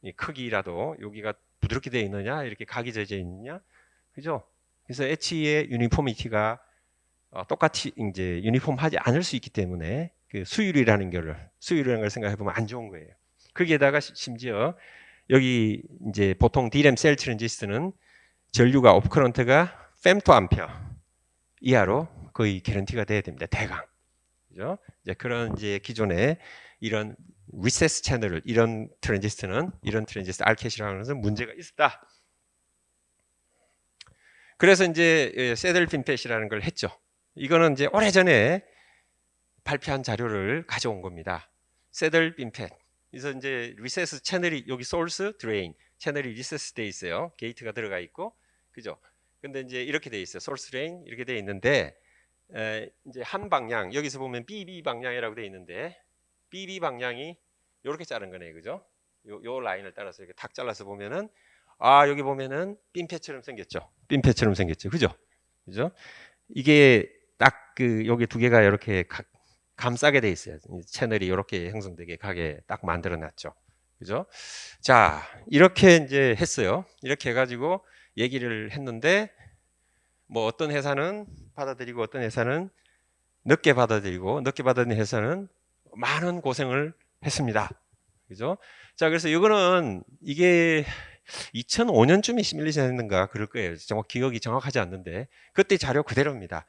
이 크기라도 여기가 부드럽게 되어 있느냐 이렇게 각이 져져 있느냐 그죠? 그래서 H의 유니포미티가 똑같이 이제 유니폼하지 않을 수 있기 때문에 그 수율이라는 걸 생각해 보면 안 좋은 거예요. 거기에다가 심지어 여기 이제 보통 D램 셀 트랜지스터는 전류가 오프커런트가 femtoamp 이하로 거의 개런티가 돼야 됩니다. 대강. 그죠? 이제 그런 이제 기존에 이런 리세스 채널을 이런 트랜지스터 RCAT이라고 하는 문제가 있었다. 그래서 이제 새들 핀팻이라는 걸 했죠. 이거는 이제 오래전에 발표한 자료를 가져온 겁니다. 새들 핀팻. 그래서 이제 리세스 채널이 여기 소스, 드레인 채널이 리세스 돼 있어요. 게이트가 들어가 있고, 그죠? 근데 이제 이렇게 돼 있어요. 소스, 드레인 이렇게 돼 있는데 이제 한 방향 여기서 보면 BB 방향이라고 돼 있는데 BB 방향이 이렇게 자른 거네요, 그죠? 요 라인을 따라서 이렇게 탁 잘라서 보면은 여기 보면은 핀팻처럼 생겼죠. 핀팻처럼 생겼죠, 그죠? 그죠? 이게 딱 그 여기 두 개가 이렇게 감싸게 돼 있어요. 채널이 이렇게 형성되게 가게 딱 만들어 놨죠. 그죠? 자, 이렇게 이제 했어요. 이렇게 해가지고 얘기를 했는데 뭐 어떤 회사는 받아들이고 어떤 회사는 늦게 받아들인 회사는 많은 고생을 했습니다. 그죠? 자, 그래서 이거는 이게 2005년쯤에 시뮬레이션 했는가 그럴 거예요. 정확 기억이 정확하지 않는데 그때 자료 그대로입니다.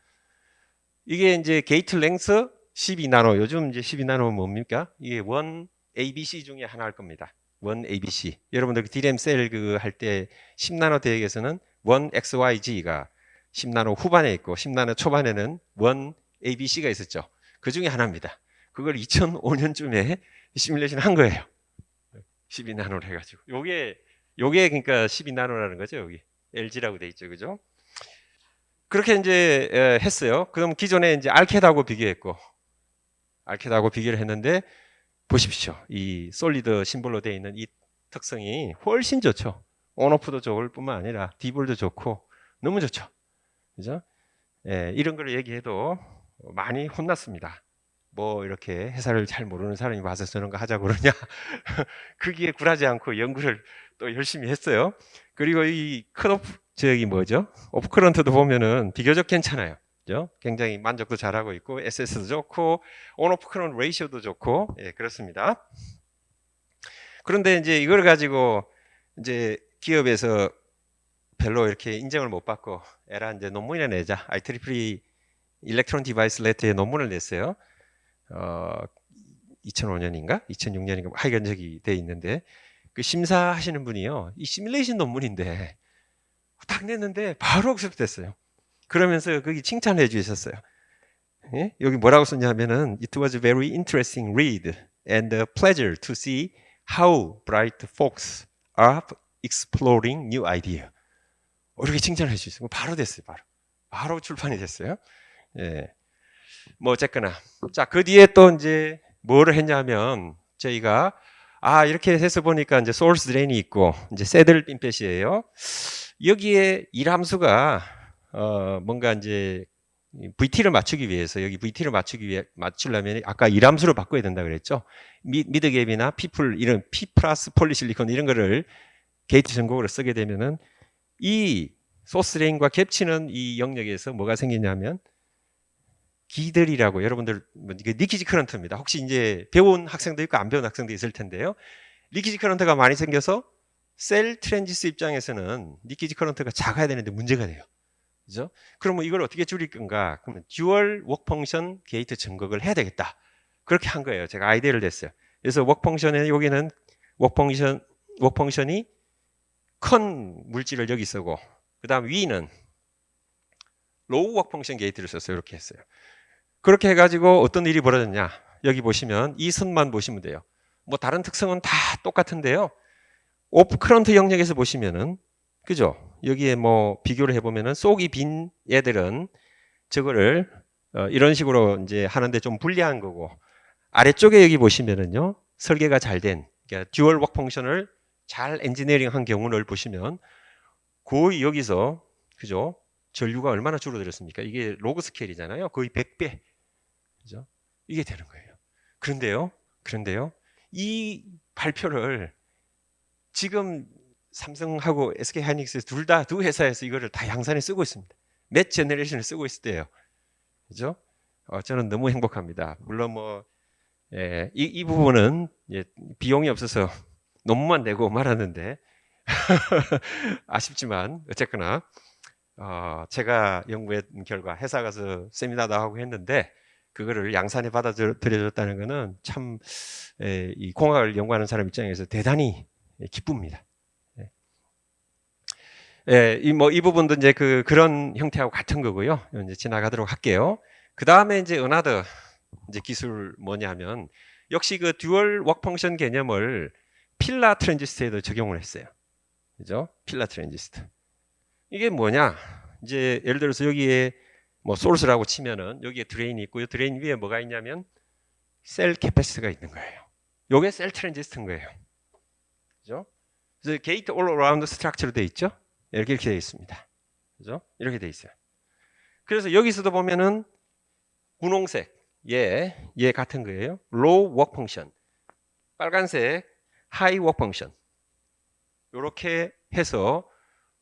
이게 이제 게이트 랭스 12나노. 요즘 이제 12나노는 뭡니까? 이게 원 ABC 중에 하나일 겁니다. 원 ABC. 여러분들 D램 셀 그 할 때 10나노 대역에서는 원 XYG가 10나노 후반에 있고 10나노 초반에는 원 ABC가 있었죠. 그 중에 하나입니다. 그걸 2005년쯤에 시뮬레이션 한 거예요. 12나노를 해가지고. 요게 그러니까 12나노라는 거죠. 여기 LG라고 돼 있죠, 그죠? 그렇게 이제 했어요. 그럼 기존에 이제 알캣하고 비교했고, 알캣하고 비교를 했는데 보십시오. 이 솔리드 심볼로 되어 있는 이 특성이 훨씬 좋죠. 온오프도 좋을 뿐만 아니라 디볼도 좋고 너무 좋죠. 그죠? 이런 걸 얘기해도 많이 혼났습니다. 뭐 이렇게 회사를 잘 모르는 사람이 와서 저런 거 하자고 그러냐. 거기에 굴하지 않고 연구를 또 열심히 했어요. 그리고 이 컷오프 저기 뭐죠? 오프커런트도 보면은 비교적 괜찮아요. 그죠? 굉장히 만족도 잘하고 있고 SS도 좋고 온오프 커런트 레이시오도 좋고 그렇습니다. 그런데 이제 이걸 가지고 이제 기업에서 별로 이렇게 인정을 못 받고 에라 이제 논문이나 내자. IEEE 일렉트론 디바이스 레터에 논문을 냈어요. 2005년인가 2006년인가 하여간 저기 돼 있는데 그 심사하시는 분이요. 이 시뮬레이션 논문인데 딱 냈는데 바로 억셉됐어요. 그러면서 거기 칭찬해 주셨어요. 예? 여기 뭐라고 썼냐면은 It was a very interesting read and a pleasure to see how bright folks are exploring new idea. 이렇게 칭찬해 주셨어요. 바로 됐어요. 바로 출판이 됐어요. 예. 뭐 어쨌거나 자, 그 뒤에 또 이제 뭐를 했냐면 저희가 이렇게 해서 보니까 이제 소스 드레인이 있고 이제 새들 핀팻이에요. 여기에 일함수가 뭔가 이제 VT를 맞추기 위해서 여기 VT를 맞추려면 아까 일함수로 바꿔야 된다 그랬죠. 미드갭이나 피플 이런 P 플러스 폴리실리콘 이런 거를 게이트 전곡으로 쓰게 되면은 이 소스 드레인과 겹치는 이 영역에서 뭐가 생기냐면 기들이라고 여러분들 리키지 커런트입니다. 혹시 이제 배운 학생도 있고 안 배운 학생도 있을 텐데요. 리키지 커런트가 많이 생겨서 셀 트랜지스터 입장에서는 리키지 커런트가 작아야 되는데 문제가 돼요. 그죠? 그러면 이걸 어떻게 줄일 건가? 그러면 듀얼 워크 펑션 게이트 증극을 해야 되겠다. 그렇게 한 거예요. 제가 아이디어를 냈어요. 그래서 워크 펑션에 여기는 워크 펑션이 큰 물질을 여기 쓰고 그다음 위는 로우 워크 펑션 게이트를 썼어요. 이렇게 했어요. 그렇게 해가지고 어떤 일이 벌어졌냐? 여기 보시면 이 선만 보시면 돼요. 뭐 다른 특성은 다 똑같은데요. 오프 커런트 영역에서 보시면은 그죠? 여기에 뭐 비교를 해보면은 속이 빈 얘들은 저거를 이런 식으로 이제 하는데 좀 불리한 거고 아래쪽에 여기 보시면은요 설계가 잘 된 그러니까 듀얼 워크 펑션을 잘 엔지니어링한 경우를 보시면 거의 여기서 그죠? 전류가 얼마나 줄어들었습니까? 이게 로그 스케일이잖아요. 거의 100배. 그죠? 이게 되는 거예요. 그런데요. 이 발표를 지금 삼성하고 SK하이닉스 두 회사에서 이거를 다 양산에 쓰고 있습니다. 몇 제너레이션을 쓰고 있을 때요. 그죠? 저는 너무 행복합니다. 물론 뭐 이 부분은 비용이 없어서 논문만 내고 말았는데 아쉽지만 어쨌거나 제가 연구한 결과 회사 가서 세미나도 하고 했는데 그거를 양산에 받아들여졌다는 것은 참 이 공학을 연구하는 사람 입장에서 대단히 기쁩니다. 이 부분도 이제 그런 형태하고 같은 거고요. 이제 지나가도록 할게요. 그 다음에 이제 은하더 이제 기술 뭐냐면 역시 그 듀얼 워크 펑션 개념을 필라 트랜지스터에도 적용을 했어요. 그죠? 필라 트랜지스터. 이게 뭐냐? 이제 예를 들어서 여기에 뭐 소스라고 치면은 여기에 드레인이 있고요. 드레인 위에 뭐가 있냐면 셀 캐패시티가 있는 거예요. 요게 셀 트랜지스터인 거예요. 그죠? 그래서 게이트 올 어라운드 스트럭처로 돼 있죠? 이렇게 되어 있습니다. 그죠? 이렇게 되어 있어요. 그래서 여기서도 보면은 분홍색 얘 같은 거예요. low work function. 빨간색 high work function. 이렇게 해서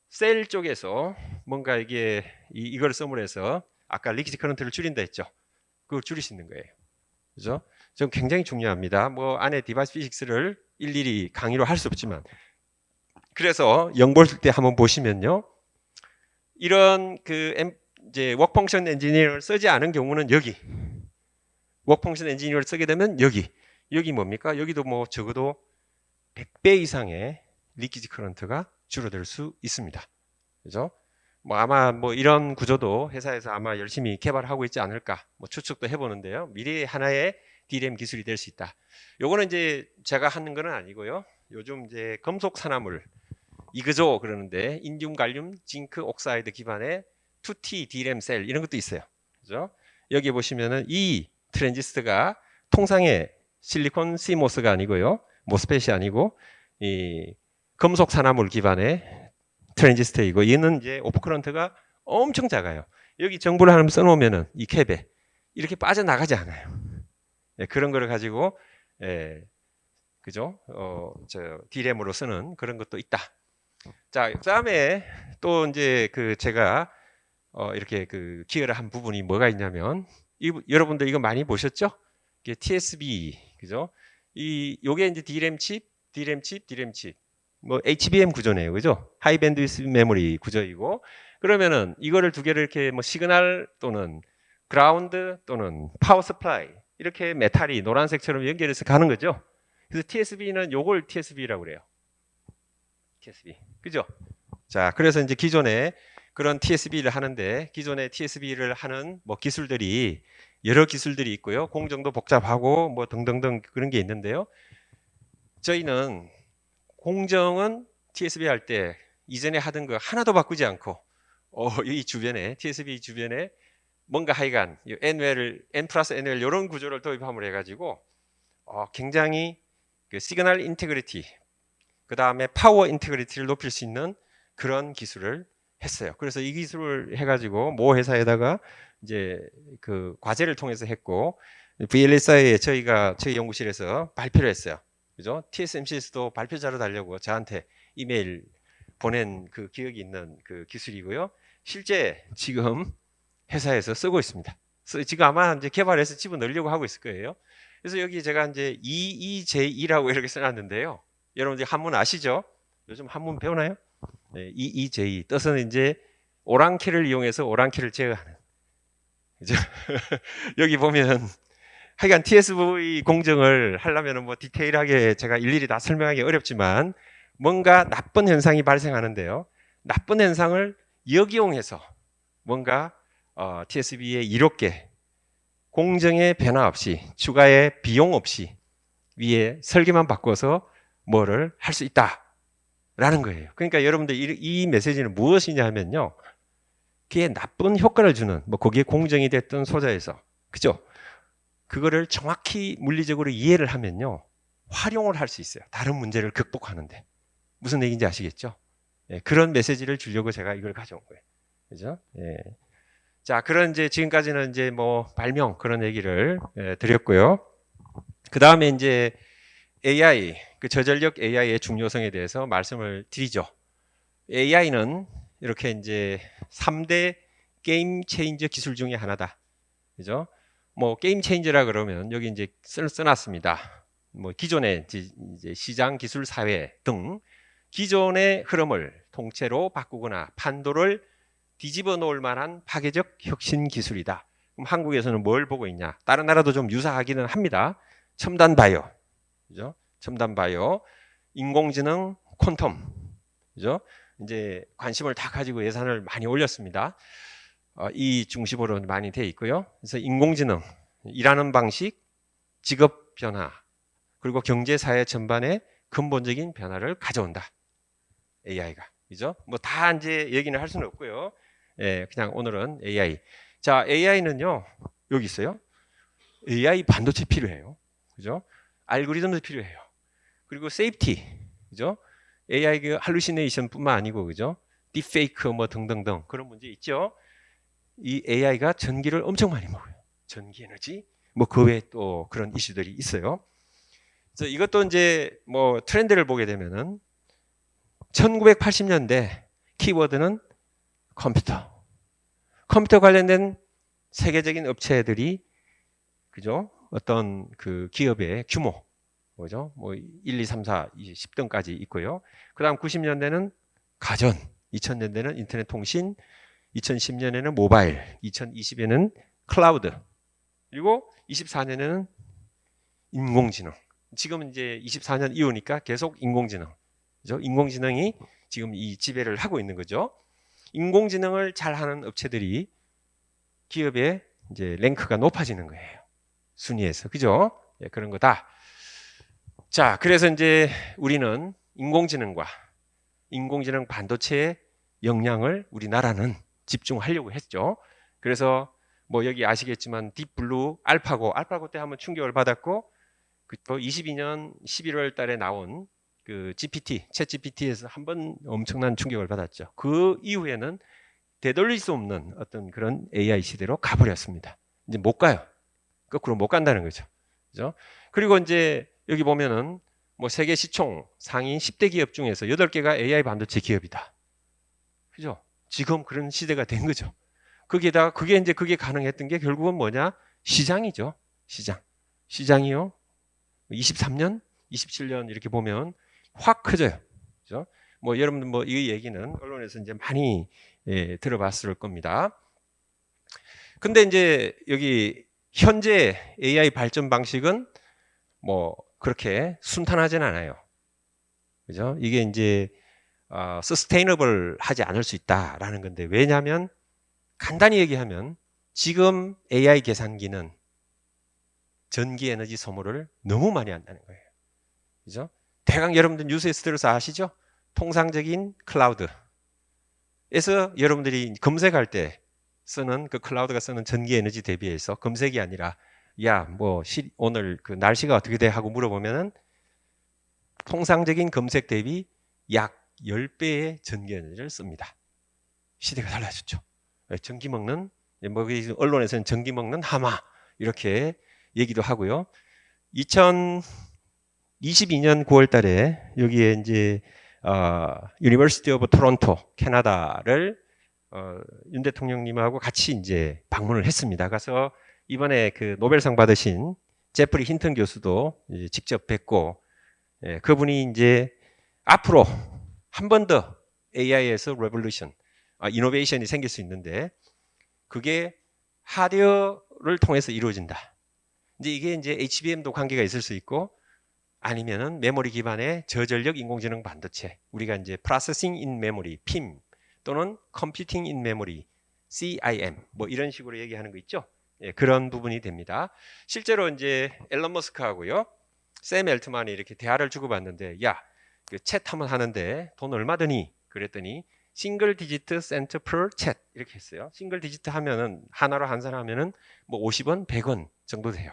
셀 쪽에서 뭔가 이게 이걸 써으로 해서 아까 리키지 커런트를 줄인다 했죠. 그걸 줄일 수 있는 거예요. 그죠? 좀 굉장히 중요합니다. 뭐 안에 디바이스 피직스를 일일이 강의로 할 수 없지만 그래서 영볼 때 한번 보시면요. 이런 이제 워크 펑션 엔지니어를 쓰지 않은 경우는 여기 워크 펑션 엔지니어를 쓰게 되면 여기 뭡니까? 여기도 뭐 적어도 100배 이상의 리키지 커런트가 줄어들 수 있습니다. 그죠? 뭐 아마 뭐 이런 구조도 회사에서 아마 열심히 개발하고 있지 않을까 뭐 추측도 해보는데요. 미래의 하나의 DRAM 기술이 될 수 있다. 요거는 이제 제가 하는 건 아니고요. 요즘 이제 금속 산화물 이그조 그러는데 인듐 갈륨 징크 옥사이드 기반의 2T DRAM 셀 이런 것도 있어요. 그죠? 여기 보시면은 이 트랜지스터가 통상의 실리콘 CMOS가 아니고요. 모스펫이 아니고 이 금속 산화물 기반의 트랜지스터이고 얘는 이제 오프커런트가 엄청 작아요. 여기 정보를 하나 써놓으면은 이 캡에 이렇게 빠져나가지 않아요. 그런 거를 가지고 그죠? DRAM으로 쓰는 그런 것도 있다. 자, 그다음에 또 이제 제가 이렇게 기여를 한 부분이 뭐가 있냐면 여러분들 이거 많이 보셨죠? 이게 TSB 그죠? 요게 이제 DRAM 칩 뭐 HBM 구조네요. 그죠? 하이 밴드위스 메모리 구조이고 그러면은 이거를 두 개를 이렇게 뭐 시그널 또는 그라운드 또는 파워 서플라이 이렇게 메탈이 노란색처럼 연결해서 가는 거죠. 그래서 TSB는 요걸 TSB라고 그래요. TSB. 그죠? 자, 그래서 이제 기존에 그런 TSB를 하는데 기존에 TSB를 하는 뭐 기술들이 여러 기술들이 있고요. 공정도 복잡하고 뭐 등등등 그런 게 있는데요. 저희는 공정은 TSB 할 때 이전에 하던 거 하나도 바꾸지 않고 이 주변에 TSB 주변에 뭔가 하여간 N 플러스 N웰 이런 구조를 도입함을 해가지고 굉장히 시그널 인테그리티 그 다음에 파워 인테그리티를 높일 수 있는 그런 기술을 했어요. 그래서 이 기술을 해가지고 모 회사에다가 이제 과제를 통해서 했고 VLSI에 저희 연구실에서 발표를 했어요. 그죠? TSMC에서도 발표 자료 달려고 저한테 이메일 보낸 기억이 있는 기술이고요. 실제 지금 회사에서 쓰고 있습니다. 지금 아마 이제 개발해서 집어넣으려고 하고 있을 거예요. 그래서 여기 제가 이제 EEJ2라고 이렇게 써놨는데요. 여러분들 한문 아시죠? 요즘 한문 배우나요? 네, EEJ 뜻은 이제 오랑캐를 이용해서 오랑캐를 제어하는. 그죠? 여기 보면 하여간 TSV 공정을 하려면 뭐 디테일하게 제가 일일이 다 설명하기 어렵지만 뭔가 나쁜 현상이 발생하는데요. 나쁜 현상을 역이용해서 뭔가 TSV에 이롭게 공정의 변화 없이 추가의 비용 없이 위에 설계만 바꿔서 뭐를 할 수 있다라는 거예요. 그러니까 여러분들 이 메시지는 무엇이냐 하면요. 그게 나쁜 효과를 주는 뭐 거기에 공정이 됐던 소자에서 그죠? 그거를 정확히 물리적으로 이해를 하면요. 활용을 할 수 있어요. 다른 문제를 극복하는데. 무슨 얘기인지 아시겠죠? 예, 그런 메시지를 주려고 제가 이걸 가져온 거예요. 그죠? 예. 자, 그런 이제 지금까지는 이제 뭐 발명 그런 얘기를 드렸고요. 그 다음에 이제 AI, 그 저전력 AI의 중요성에 대해서 말씀을 드리죠. AI는 이렇게 이제 3대 게임 체인저 기술 중에 하나다. 그죠? 뭐 게임 체인저라 그러면 여기 이제 써놨습니다. 뭐 기존의 이제 시장 기술 사회 등 기존의 흐름을 통째로 바꾸거나 판도를 뒤집어 놓을 만한 파괴적 혁신 기술이다. 그럼 한국에서는 뭘 보고 있냐? 다른 나라도 좀 유사하기는 합니다. 첨단 바이오, 그죠? 첨단 바이오, 인공지능, 퀀텀, 그죠? 이제 관심을 다 가지고 예산을 많이 올렸습니다. 이 중심으로 많이 돼 있고요. 그래서 인공지능, 일하는 방식, 직업 변화, 그리고 경제 사회 전반에 근본적인 변화를 가져온다. AI가. 그죠? 뭐 다 이제 얘기는 할 수는 없고요. 예, 그냥 오늘은 AI. 자, AI는요. 여기 있어요. AI 반도체 필요해요. 그죠? 알고리즘도 필요해요. 그리고 세이프티. 그죠? AI 그 할루시네이션뿐만 아니고 그죠? 딥페이크 뭐 등등등 그런 문제 있죠. 이 AI가 전기를 엄청 많이 먹어요. 전기 에너지. 뭐 그 외에 또 그런 이슈들이 있어요. 그래서 이것도 이제 뭐 트렌드를 보게 되면은 1980년대 키워드는 컴퓨터. 컴퓨터 관련된 세계적인 업체들이 그죠? 어떤 그 기업의 규모 뭐죠? 뭐 1, 2, 3, 4, 10등까지 있고요. 그다음 90년대는 가전, 2000년대는 인터넷 통신, 2010년에는 모바일, 2020에는 클라우드, 그리고 24년에는 인공지능. 지금 이제 24년 이후니까 계속 인공지능. 그죠? 인공지능이 지금 이 지배를 하고 있는 거죠. 인공지능을 잘 하는 업체들이 기업의 이제 랭크가 높아지는 거예요. 순위에서. 그죠? 예, 그런 거다. 자, 그래서 이제 우리는 인공지능과 인공지능 반도체의 역량을 우리나라는 집중하려고 했죠. 그래서 뭐 여기 아시겠지만 딥블루 알파고 때 한번 충격을 받았고 22년 11월 달에 나온 그 GPT, 챗 GPT에서 한번 엄청난 충격을 받았죠. 그 이후에는 되돌릴 수 없는 어떤 그런 AI 시대로 가버렸습니다. 이제 못 가요. 거꾸로 못 간다는 거죠. 그죠? 그리고 이제 여기 보면은 뭐 세계 시총 상위 10대 기업 중에서 8개가 AI 반도체 기업이다. 그죠? 지금 그런 시대가 된 거죠. 거기에다가 그게 가능했던 게 결국은 뭐냐? 시장이죠. 시장. 시장이요. 23년, 27년 이렇게 보면 확 커져요. 그죠? 뭐 여러분들 뭐 이 얘기는 언론에서 이제 많이 들어봤을 겁니다. 근데 이제 여기 현재 AI 발전 방식은 뭐 그렇게 순탄하진 않아요. 그죠? 이게 이제 서스테이너블 하지 않을 수 있다라는 건데 왜냐하면 간단히 얘기하면 지금 AI 계산기는 전기 에너지 소모를 너무 많이 한다는 거예요. 그죠? 대강 여러분들 뉴스에서 들어서 아시죠? 통상적인 클라우드에서 여러분들이 검색할 때 쓰는 그 클라우드가 쓰는 전기 에너지 대비해서 검색이 아니라 야, 뭐 오늘 그 날씨가 어떻게 돼 하고 물어보면은 통상적인 검색 대비 약 10배의 전기 에너지를 씁니다. 시대가 달라졌죠. 전기 먹는 뭐 언론에서는 전기 먹는 하마 이렇게 얘기도 하고요. 2022년 9월 달에 여기에 이제 유니버시티 오브 토론토 캐나다를 윤 대통령님하고 같이 이제 방문을 했습니다. 가서 이번에 그 노벨상 받으신 제프리 힌턴 교수도 이제 직접 뵙고 그분이 이제 앞으로 한 번 더 AI에서 레볼루션, 이노베이션이 생길 수 있는데 그게 하드웨어를 통해서 이루어진다. 이제 이게 이제 HBM도 관계가 있을 수 있고 아니면은 메모리 기반의 저전력 인공지능 반도체, 우리가 이제 프로세싱 인 메모리, PIM 또는 컴퓨팅 인 메모리, CIM 뭐 이런 식으로 얘기하는 거 있죠. 예, 그런 부분이 됩니다. 실제로 이제 앨런 머스크하고요, 샘 엘트만이 이렇게 대화를 주고받는데, 야, 그 챗 한번 하는데 돈 얼마 드니? 그랬더니 싱글 디지트 센트 per 챗 이렇게 했어요. 싱글 디지트 하면은 하나로 환산하면은 뭐 50원, 100원 정도 돼요.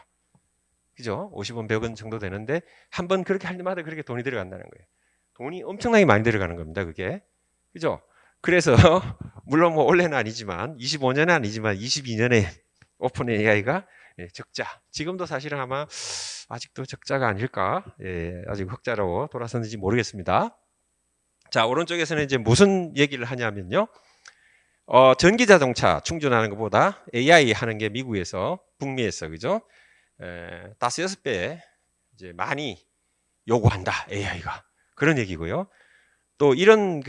그죠? 50원, 100원 정도 되는데 한 번 그렇게 할 때마다 그렇게 돈이 들어간다는 거예요. 돈이 엄청나게 많이 들어가는 겁니다, 그게. 그죠? 그래서 물론 뭐 올해는 아니지만 25년은 아니지만 22년에 오픈 AI가 적자. 지금도 사실은 아마 아직도 적자가 아닐까? 예, 아직 흑자로 돌아섰는지 모르겠습니다. 자, 오른쪽에서는 이제 무슨 얘기를 하냐면요. 전기 자동차 충전하는 것보다 AI 하는 게 미국에서, 북미에서, 그죠? 5-6배 이제 많이 요구한다, AI가. 그런 얘기고요. 또 이런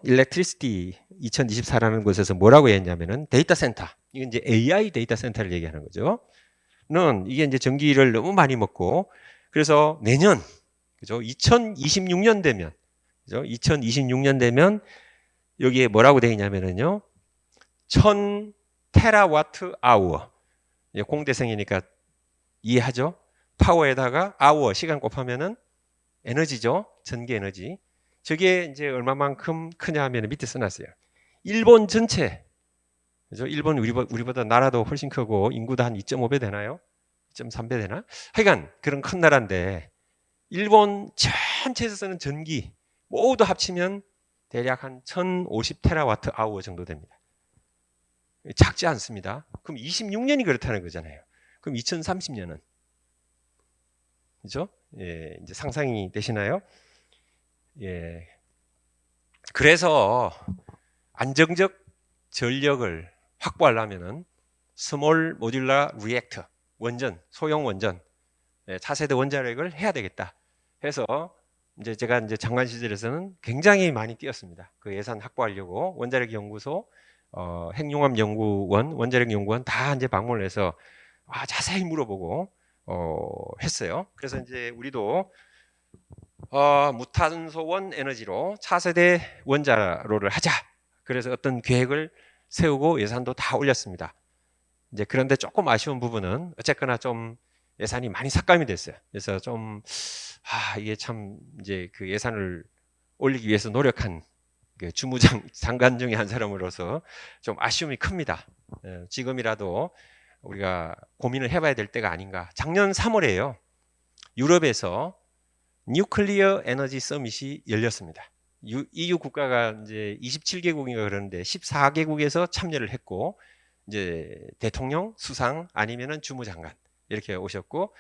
일렉트리시티 2024라는 곳에서 뭐라고 했냐면은 데이터 센터. 이건 이제 AI 데이터 센터를 얘기하는 거죠. 는 이게 이제 전기를 너무 많이 먹고 그래서 내년 그죠? 2026년 되면 그죠? 2026년 되면 여기에 뭐라고 되어 있냐면은요. 1000 테라와트 아워. 공대생이니까 이해하죠? 파워에다가 아워 시간 곱하면은 에너지죠. 전기 에너지. 저게 이제 얼마만큼 크냐 하면 밑에 써놨어요. 일본 전체. 그죠? 일본 우리보다 나라도 훨씬 크고 인구도 한 2.5배 되나요? 2.3배 되나? 하여간 그런 큰 나라인데 일본 전체에서 쓰는 전기 모두 합치면 대략 한 1050 테라와트 아워 정도 됩니다. 작지 않습니다. 그럼 26년이 그렇다는 거잖아요. 그럼 2030년은 그죠? 예, 이제 상상이 되시나요? 예. 그래서 안정적 전력을 확보하려면은 스몰 모듈라 리액터 원전, 소형 원전, 차세대 원자력을 해야 되겠다. 해서 이제 제가 이제 장관 시절에서는 굉장히 많이 뛰었습니다. 그 예산 확보하려고 원자력 연구소, 핵융합 연구원, 원자력 연구원 다 이제 방문을 해서 자세히 물어보고 했어요. 그래서 이제 우리도 무탄소원 에너지로 차세대 원자로를 하자. 그래서 어떤 계획을 세우고 예산도 다 올렸습니다. 이제 그런데 조금 아쉬운 부분은 어쨌거나 좀 예산이 많이 삭감이 됐어요. 그래서 좀 이게 참 이제 그 예산을 올리기 위해서 노력한 그 장관 중에 한 사람으로서 좀 아쉬움이 큽니다. 지금이라도 우리가 고민을 해봐야 될 때가 아닌가. 작년 3월에요. 유럽에서 뉴클리어 에너지 서밋이 열렸습니다. EU 국가가 이제 27개국인가 그러는데 14개국에서 참여를 했고 이제 대통령, 수상 아니면은 주무장관 이렇게 오셨고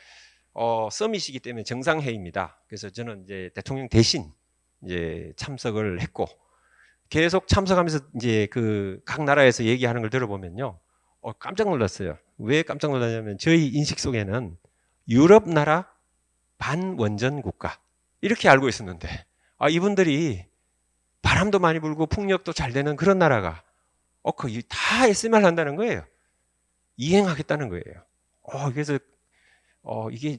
서밋이기 때문에 정상회의입니다. 그래서 저는 이제 대통령 대신 이제 참석을 했고 계속 참석하면서 이제 그 각 나라에서 얘기하는 걸 들어보면요. 깜짝 놀랐어요. 왜 깜짝 놀랐냐면 저희 인식 속에는 유럽 나라 반원전 국가 이렇게 알고 있었는데 이분들이 바람도 많이 불고 풍력도 잘 되는 그런 나라가 다 SMR 한다는 거예요. 이행하겠다는 거예요. 그래서 이게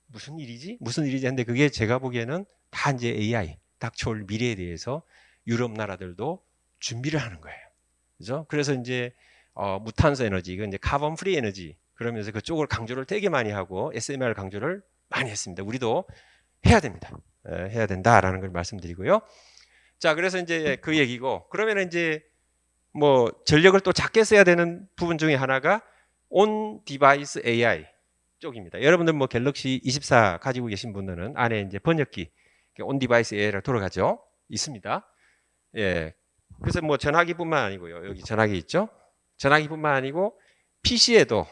무슨 일이지? 무슨 일이지? 근데 그게 제가 보기에는 다 이제 AI 닥쳐올 미래에 대해서 유럽 나라들도 준비를 하는 거예요. 그죠? 그래서 이제 무탄소 에너지, 이건 이제 카본 프리 에너지 그러면서 그쪽을 강조를 되게 많이 하고 SMR 강조를 많이 했습니다. 우리도 해야 됩니다. 해야 된다라는 걸 말씀드리고요. 자, 그래서 이제 그 얘기고 그러면 이제 뭐 전력을 또 작게 써야 되는 부분 중에 하나가 온 디바이스 AI 쪽입니다. 여러분들 뭐 갤럭시 24 가지고 계신 분들은 안에 이제 번역기 온 디바이스 AI라 돌아가죠. 있습니다. 예. 그래서 뭐 전화기뿐만 아니고요. 여기 전화기 있죠? 전화기뿐만 아니고 PC에도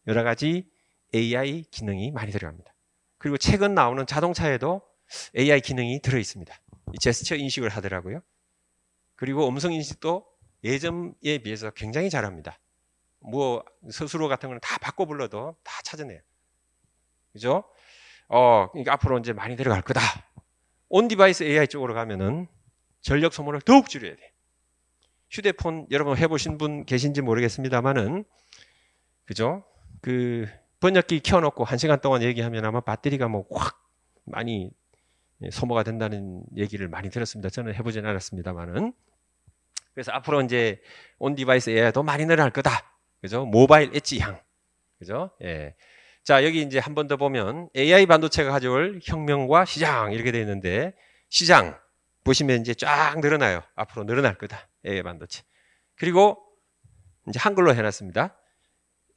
여러 가지 AI 기능이 많이 들어갑니다. 그리고 최근 나오는 자동차에도 AI 기능이 들어 있습니다. 제스처 인식을 하더라고요. 그리고 음성 인식도 예전에 비해서 굉장히 잘합니다. 뭐 스스로 같은 거는 다 바꿔 불러도 다 찾아내요. 그죠? 그러니까 앞으로 이제 많이 들어갈 거다. 온 디바이스 AI 쪽으로 가면은 전력 소모를 더욱 줄여야 돼. 휴대폰 여러분 해보신 분 계신지 모르겠습니다만은 그죠? 그 번역기 켜놓고 1시간 동안 얘기하면 아마 배터리가 뭐 확 많이 소모가 된다는 얘기를 많이 들었습니다. 저는 해보진 않았습니다만은. 그래서 앞으로 이제 온 디바이스 AI도 많이 늘어날 거다. 그죠? 모바일 엣지향. 그죠? 예. 자, 여기 이제 한 번 더 보면 AI 반도체가 가져올 혁명과 시장 이렇게 되어 있는데 시장 보시면 이제 쫙 늘어나요. 앞으로 늘어날 거다. AI 반도체. 그리고 이제 한글로 해놨습니다.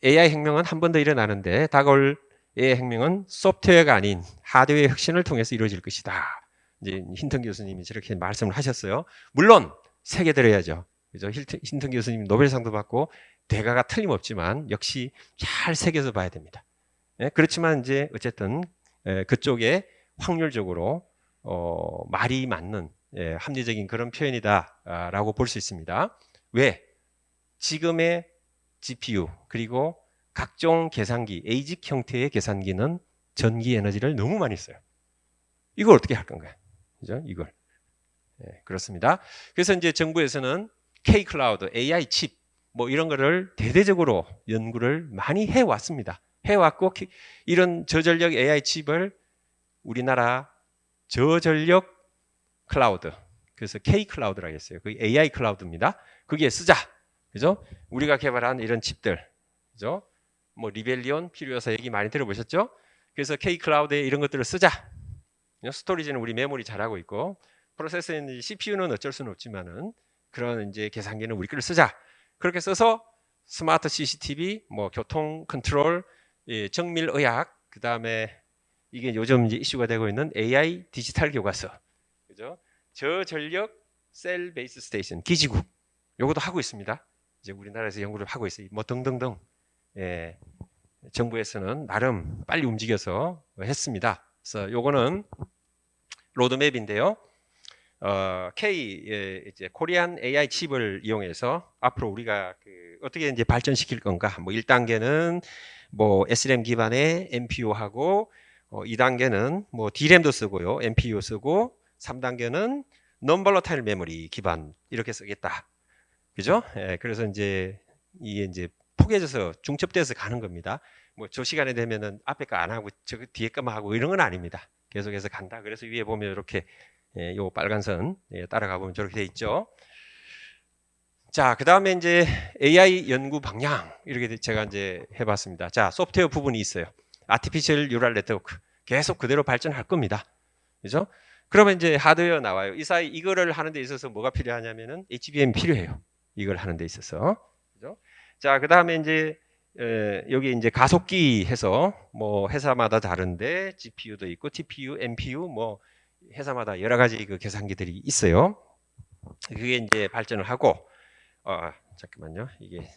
AI 혁명은 한 번 더 일어나는데 다가올 AI 혁명은 소프트웨어가 아닌 하드웨어 혁신을 통해서 이루어질 것이다. 이제 힌턴 교수님이 저렇게 말씀을 하셨어요. 물론 새겨 들어야죠. 그죠? 힌턴 교수님 노벨상도 받고 대가가 틀림없지만 역시 잘 새겨서 봐야 됩니다. 예, 그렇지만 이제 어쨌든 그쪽에 확률적으로 말이 맞는 합리적인 그런 표현이다라고 볼 수 있습니다. 왜? 지금의 GPU 그리고 각종 계산기, ASIC 형태의 계산기는 전기 에너지를 너무 많이 써요. 이걸 어떻게 할 건가요? 그죠? 이걸. 그렇습니다. 그래서 이제 정부에서는 K-클라우드, AI 칩, 뭐 이런 거를 대대적으로 연구를 많이 해왔습니다. 해왔고, 이런 저전력 AI 칩을 우리나라 저전력 클라우드, 그래서 K-클라우드라고 했어요. 그게 AI 클라우드입니다. 거기에 쓰자. 그죠? 우리가 개발한 이런 칩들. 그죠? 뭐 리벨리온 필요해서 얘기 많이 들어보셨죠? 그래서 K-클라우드에 이런 것들을 쓰자. 스토리지는 우리 메모리 잘하고 있고, 프로세서인 CPU는 어쩔 수는 없지만은 그런 이제 계산기는 우리 거를 쓰자. 그렇게 써서 스마트 CCTV, 뭐 교통 컨트롤, 정밀 의학, 그 다음에 이게 요즘 이제 이슈가 되고 있는 AI 디지털 교과서, 그죠? 저전력 셀 베이스 스테이션 기지국, 요것도 하고 있습니다. 이제 우리나라에서 연구를 하고 있어요. 뭐 등등등. 정부에서는 나름 빨리 움직여서 했습니다. 그래서 요거는 로드맵인데요. 이제 코리안 AI 칩을 이용해서 앞으로 우리가 어떻게 이제 발전시킬 건가? 뭐 1단계는 뭐 SRAM 기반의 NPU하고 2단계는 뭐 DRAM도 쓰고요. NPU 쓰고 3단계는 non-volatile memory 기반 이렇게 쓰겠다. 그죠? 그래서 이제 이게 이제 포개져서 중첩돼서 가는 겁니다. 뭐 저 시간에 되면은 앞에 거 안 하고 저 뒤에 거만 하고 이런 건 아닙니다. 계속해서 간다. 그래서 위에 보면 이렇게 요 빨간 선 따라가 보면 저렇게 돼 있죠. 자, 그 다음에 이제 AI 연구 방향 이렇게 제가 이제 해봤습니다. 자, 소프트웨어 부분이 있어요. 아티피셜 뉴럴 네트워크 계속 그대로 발전할 겁니다. 그죠? 그러면 이제 하드웨어 나와요. 이 사이 이거를 하는 데 있어서 뭐가 필요하냐면은 HBM 필요해요. 이걸 하는 데 있어서. 그죠? 자, 그 다음에 이제 여기 이제 가속기 해서 뭐 회사마다 다른데 GPU도 있고 TPU, NPU 뭐 회사마다 여러 가지 그 계산기들이 있어요. 그게 이제 발전을 하고 잠깐만요. 이게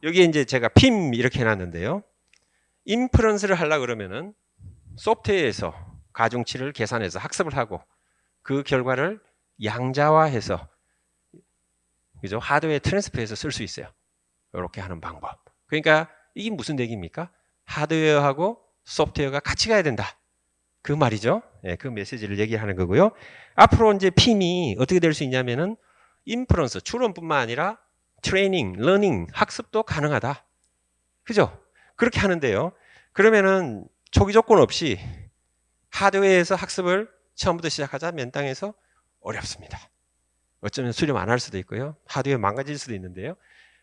여기 이제 제가 핌 이렇게 해놨는데요. 인프런스를 하려 그러면은 소프트웨어에서 가중치를 계산해서 학습을 하고 그 결과를 양자화해서 그죠? 하드웨어 트랜스퍼해서 쓸 수 있어요. 이렇게 하는 방법. 그러니까 이게 무슨 얘기입니까? 하드웨어하고 소프트웨어가 같이 가야 된다. 그 말이죠. 그 메시지를 얘기하는 거고요. 앞으로 이제 핌이 어떻게 될 수 있냐면은 인프런스, 추론뿐만 아니라 트레이닝, 러닝, 학습도 가능하다. 그죠? 그렇게 하는데요. 그러면은 초기 조건 없이 하드웨어에서 학습을 처음부터 시작하자 면 땅에서 어렵습니다. 어쩌면 수렴 안 할 수도 있고요. 하드웨어 망가질 수도 있는데요.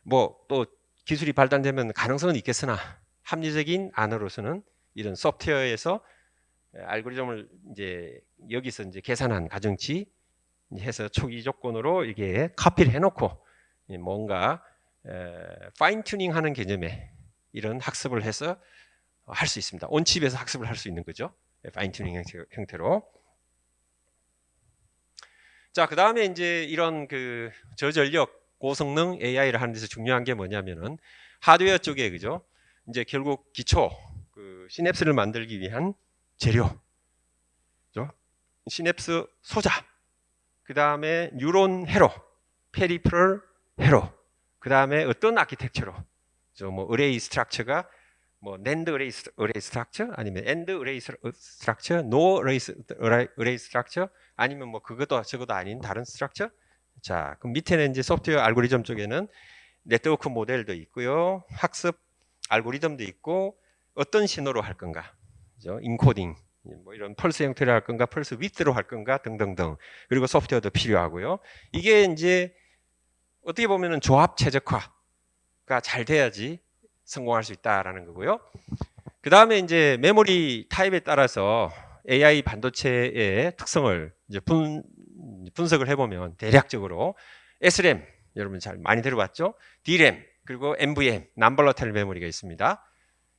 뭐 또 기술이 발달되면 가능성은 있겠으나 합리적인 안으로서는 이런 소프트웨어에서 알고리즘을 이제 여기서 이제 계산한 가중치 해서 초기 조건으로 이게 카피를 해놓고 뭔가 파인 튜닝 하는 개념의 이런 학습을 해서 할 수 있습니다. 온칩에서 학습을 할 수 있는 거죠. 파인 튜닝 형태로. 자, 그 다음에 이제 이런 그 저전력 고성능 AI를 하는 데서 중요한 게 뭐냐면은 하드웨어 쪽에 그죠? 이제 결국 기초 그 시냅스를 만들기 위한 재료, 그죠? 시냅스 소자, 그 다음에 뉴런 회로, 페리프럴 회로, 그 다음에 어떤 아키텍처로, 뭐 어레이 스트럭처가 뭐 NAND array structure 아니면 AND array structure, no array structure 아니면 뭐 그것도 저것도 아닌 다른 structure. 자, 그럼 밑에는 이제 소프트웨어 알고리즘 쪽에는 네트워크 모델도 있고요. 학습 알고리즘도 있고 어떤 신호로 할 건가. 그죠? 인코딩 뭐 이런 펄스 형태로 할 건가, 펄스 위드로 할 건가 등등등. 그리고 소프트웨어도 필요하고요. 이게 이제 어떻게 보면은 조합 최적화가 잘 돼야지 성공할 수 있다라는 거고요. 그 다음에 이제 메모리 타입에 따라서 AI 반도체의 특성을 이제 분석을 해보면 대략적으로 SRAM 여러분 잘 많이 들어봤죠? DRAM 그리고 NVM non-volatile 메모리가 있습니다.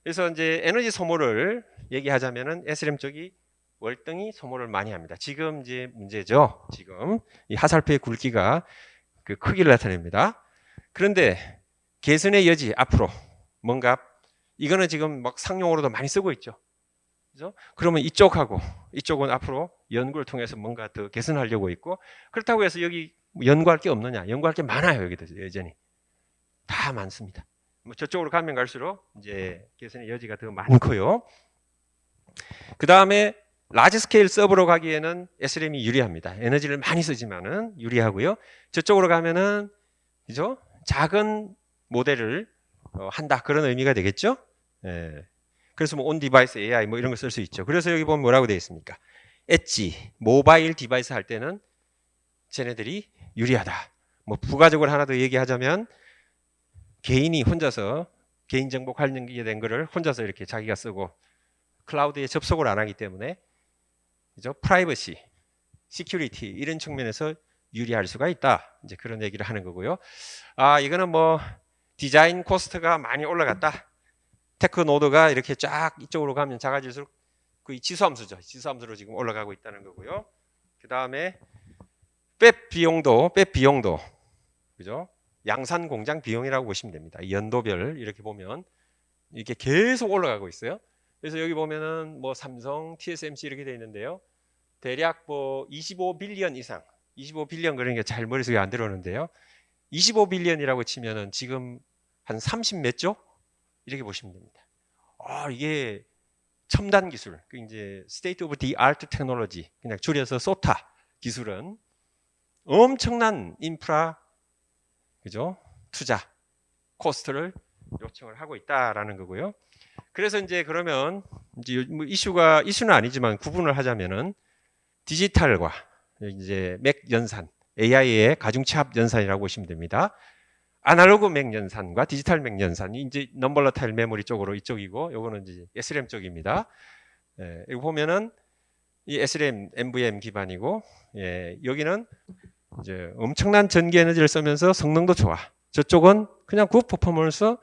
그래서 이제 에너지 소모를 얘기하자면은 SRAM 쪽이 월등히 소모를 많이 합니다. 지금 이제 문제죠. 지금 이 화살표의 굵기가 그 크기를 나타냅니다. 그런데 개선의 여지 앞으로 뭔가 이거는 지금 막 상용으로도 많이 쓰고 있죠. 그죠? 그러면 이쪽하고 이쪽은 앞으로 연구를 통해서 뭔가 더 개선하려고 있고 그렇다고 해서 여기 연구할 게 없느냐? 연구할 게 많아요. 여기도 여전히 다 많습니다. 뭐 저쪽으로 가면 갈수록 이제 개선의 여지가 더 많고요. 그 다음에 라지 스케일 서버로 가기에는 SRAM이 유리합니다. 에너지를 많이 쓰지만은 유리하고요. 저쪽으로 가면은 그죠? 작은 모델을 한다 그런 의미가 되겠죠. 예. 그래서 뭐 온 디바이스 AI 뭐 이런 거 쓸 수 있죠. 그래서 여기 보면 뭐라고 되어 있습니까? 엣지 모바일 디바이스 할 때는 쟤네들이 유리하다. 뭐 부가적으로 하나 더 얘기하자면 개인이 혼자서 개인정보 관련된 거를 혼자서 이렇게 자기가 쓰고 클라우드에 접속을 안 하기 때문에 그죠? 프라이버시, 시큐리티 이런 측면에서 유리할 수가 있다. 이제 그런 얘기를 하는 거고요. 아, 이거는 뭐 디자인 코스트가 많이 올라갔다. 테크 노드가 이렇게 쫙 이쪽으로 가면 작아질수록 그 지수함수죠. 지수함수로 지금 올라가고 있다는 거고요. 그 다음에 팹 비용도 그죠? 양산 공장 비용이라고 보시면 됩니다. 연도별 이렇게 보면 이게 계속 올라가고 있어요. 그래서 여기 보면은 뭐 삼성, TSMC 이렇게 돼 있는데요. 대략 뭐 25빌리언 이상, 25빌리언 그러니까 잘 머릿속에 안 들어오는데요. 25빌리언이라고 치면은 지금 한 30 몇 조? 이렇게 보시면 됩니다. 아, 이게 첨단 기술, 그 이제 State of the Art Technology, 그냥 줄여서 SOTA 기술은 엄청난 인프라, 그죠? 투자, 코스트를 요청을 하고 있다라는 거고요. 그래서 이제 그러면 이제 뭐 이슈는 아니지만 구분을 하자면은 디지털과 이제 맥 연산, AI의 가중치합 연산이라고 보시면 됩니다. 아날로그 맥 연산과 디지털 맥 연산이 이제 넘볼러타일 메모리 쪽으로 이쪽이고, 요거는 이제 SRAM 쪽입니다. 예, 이거 보면은 이 SRAM, NVM 기반이고, 예, 여기는 이제 엄청난 전기 에너지를 쓰면서 성능도 좋아. 저쪽은 그냥 굿 퍼포먼스,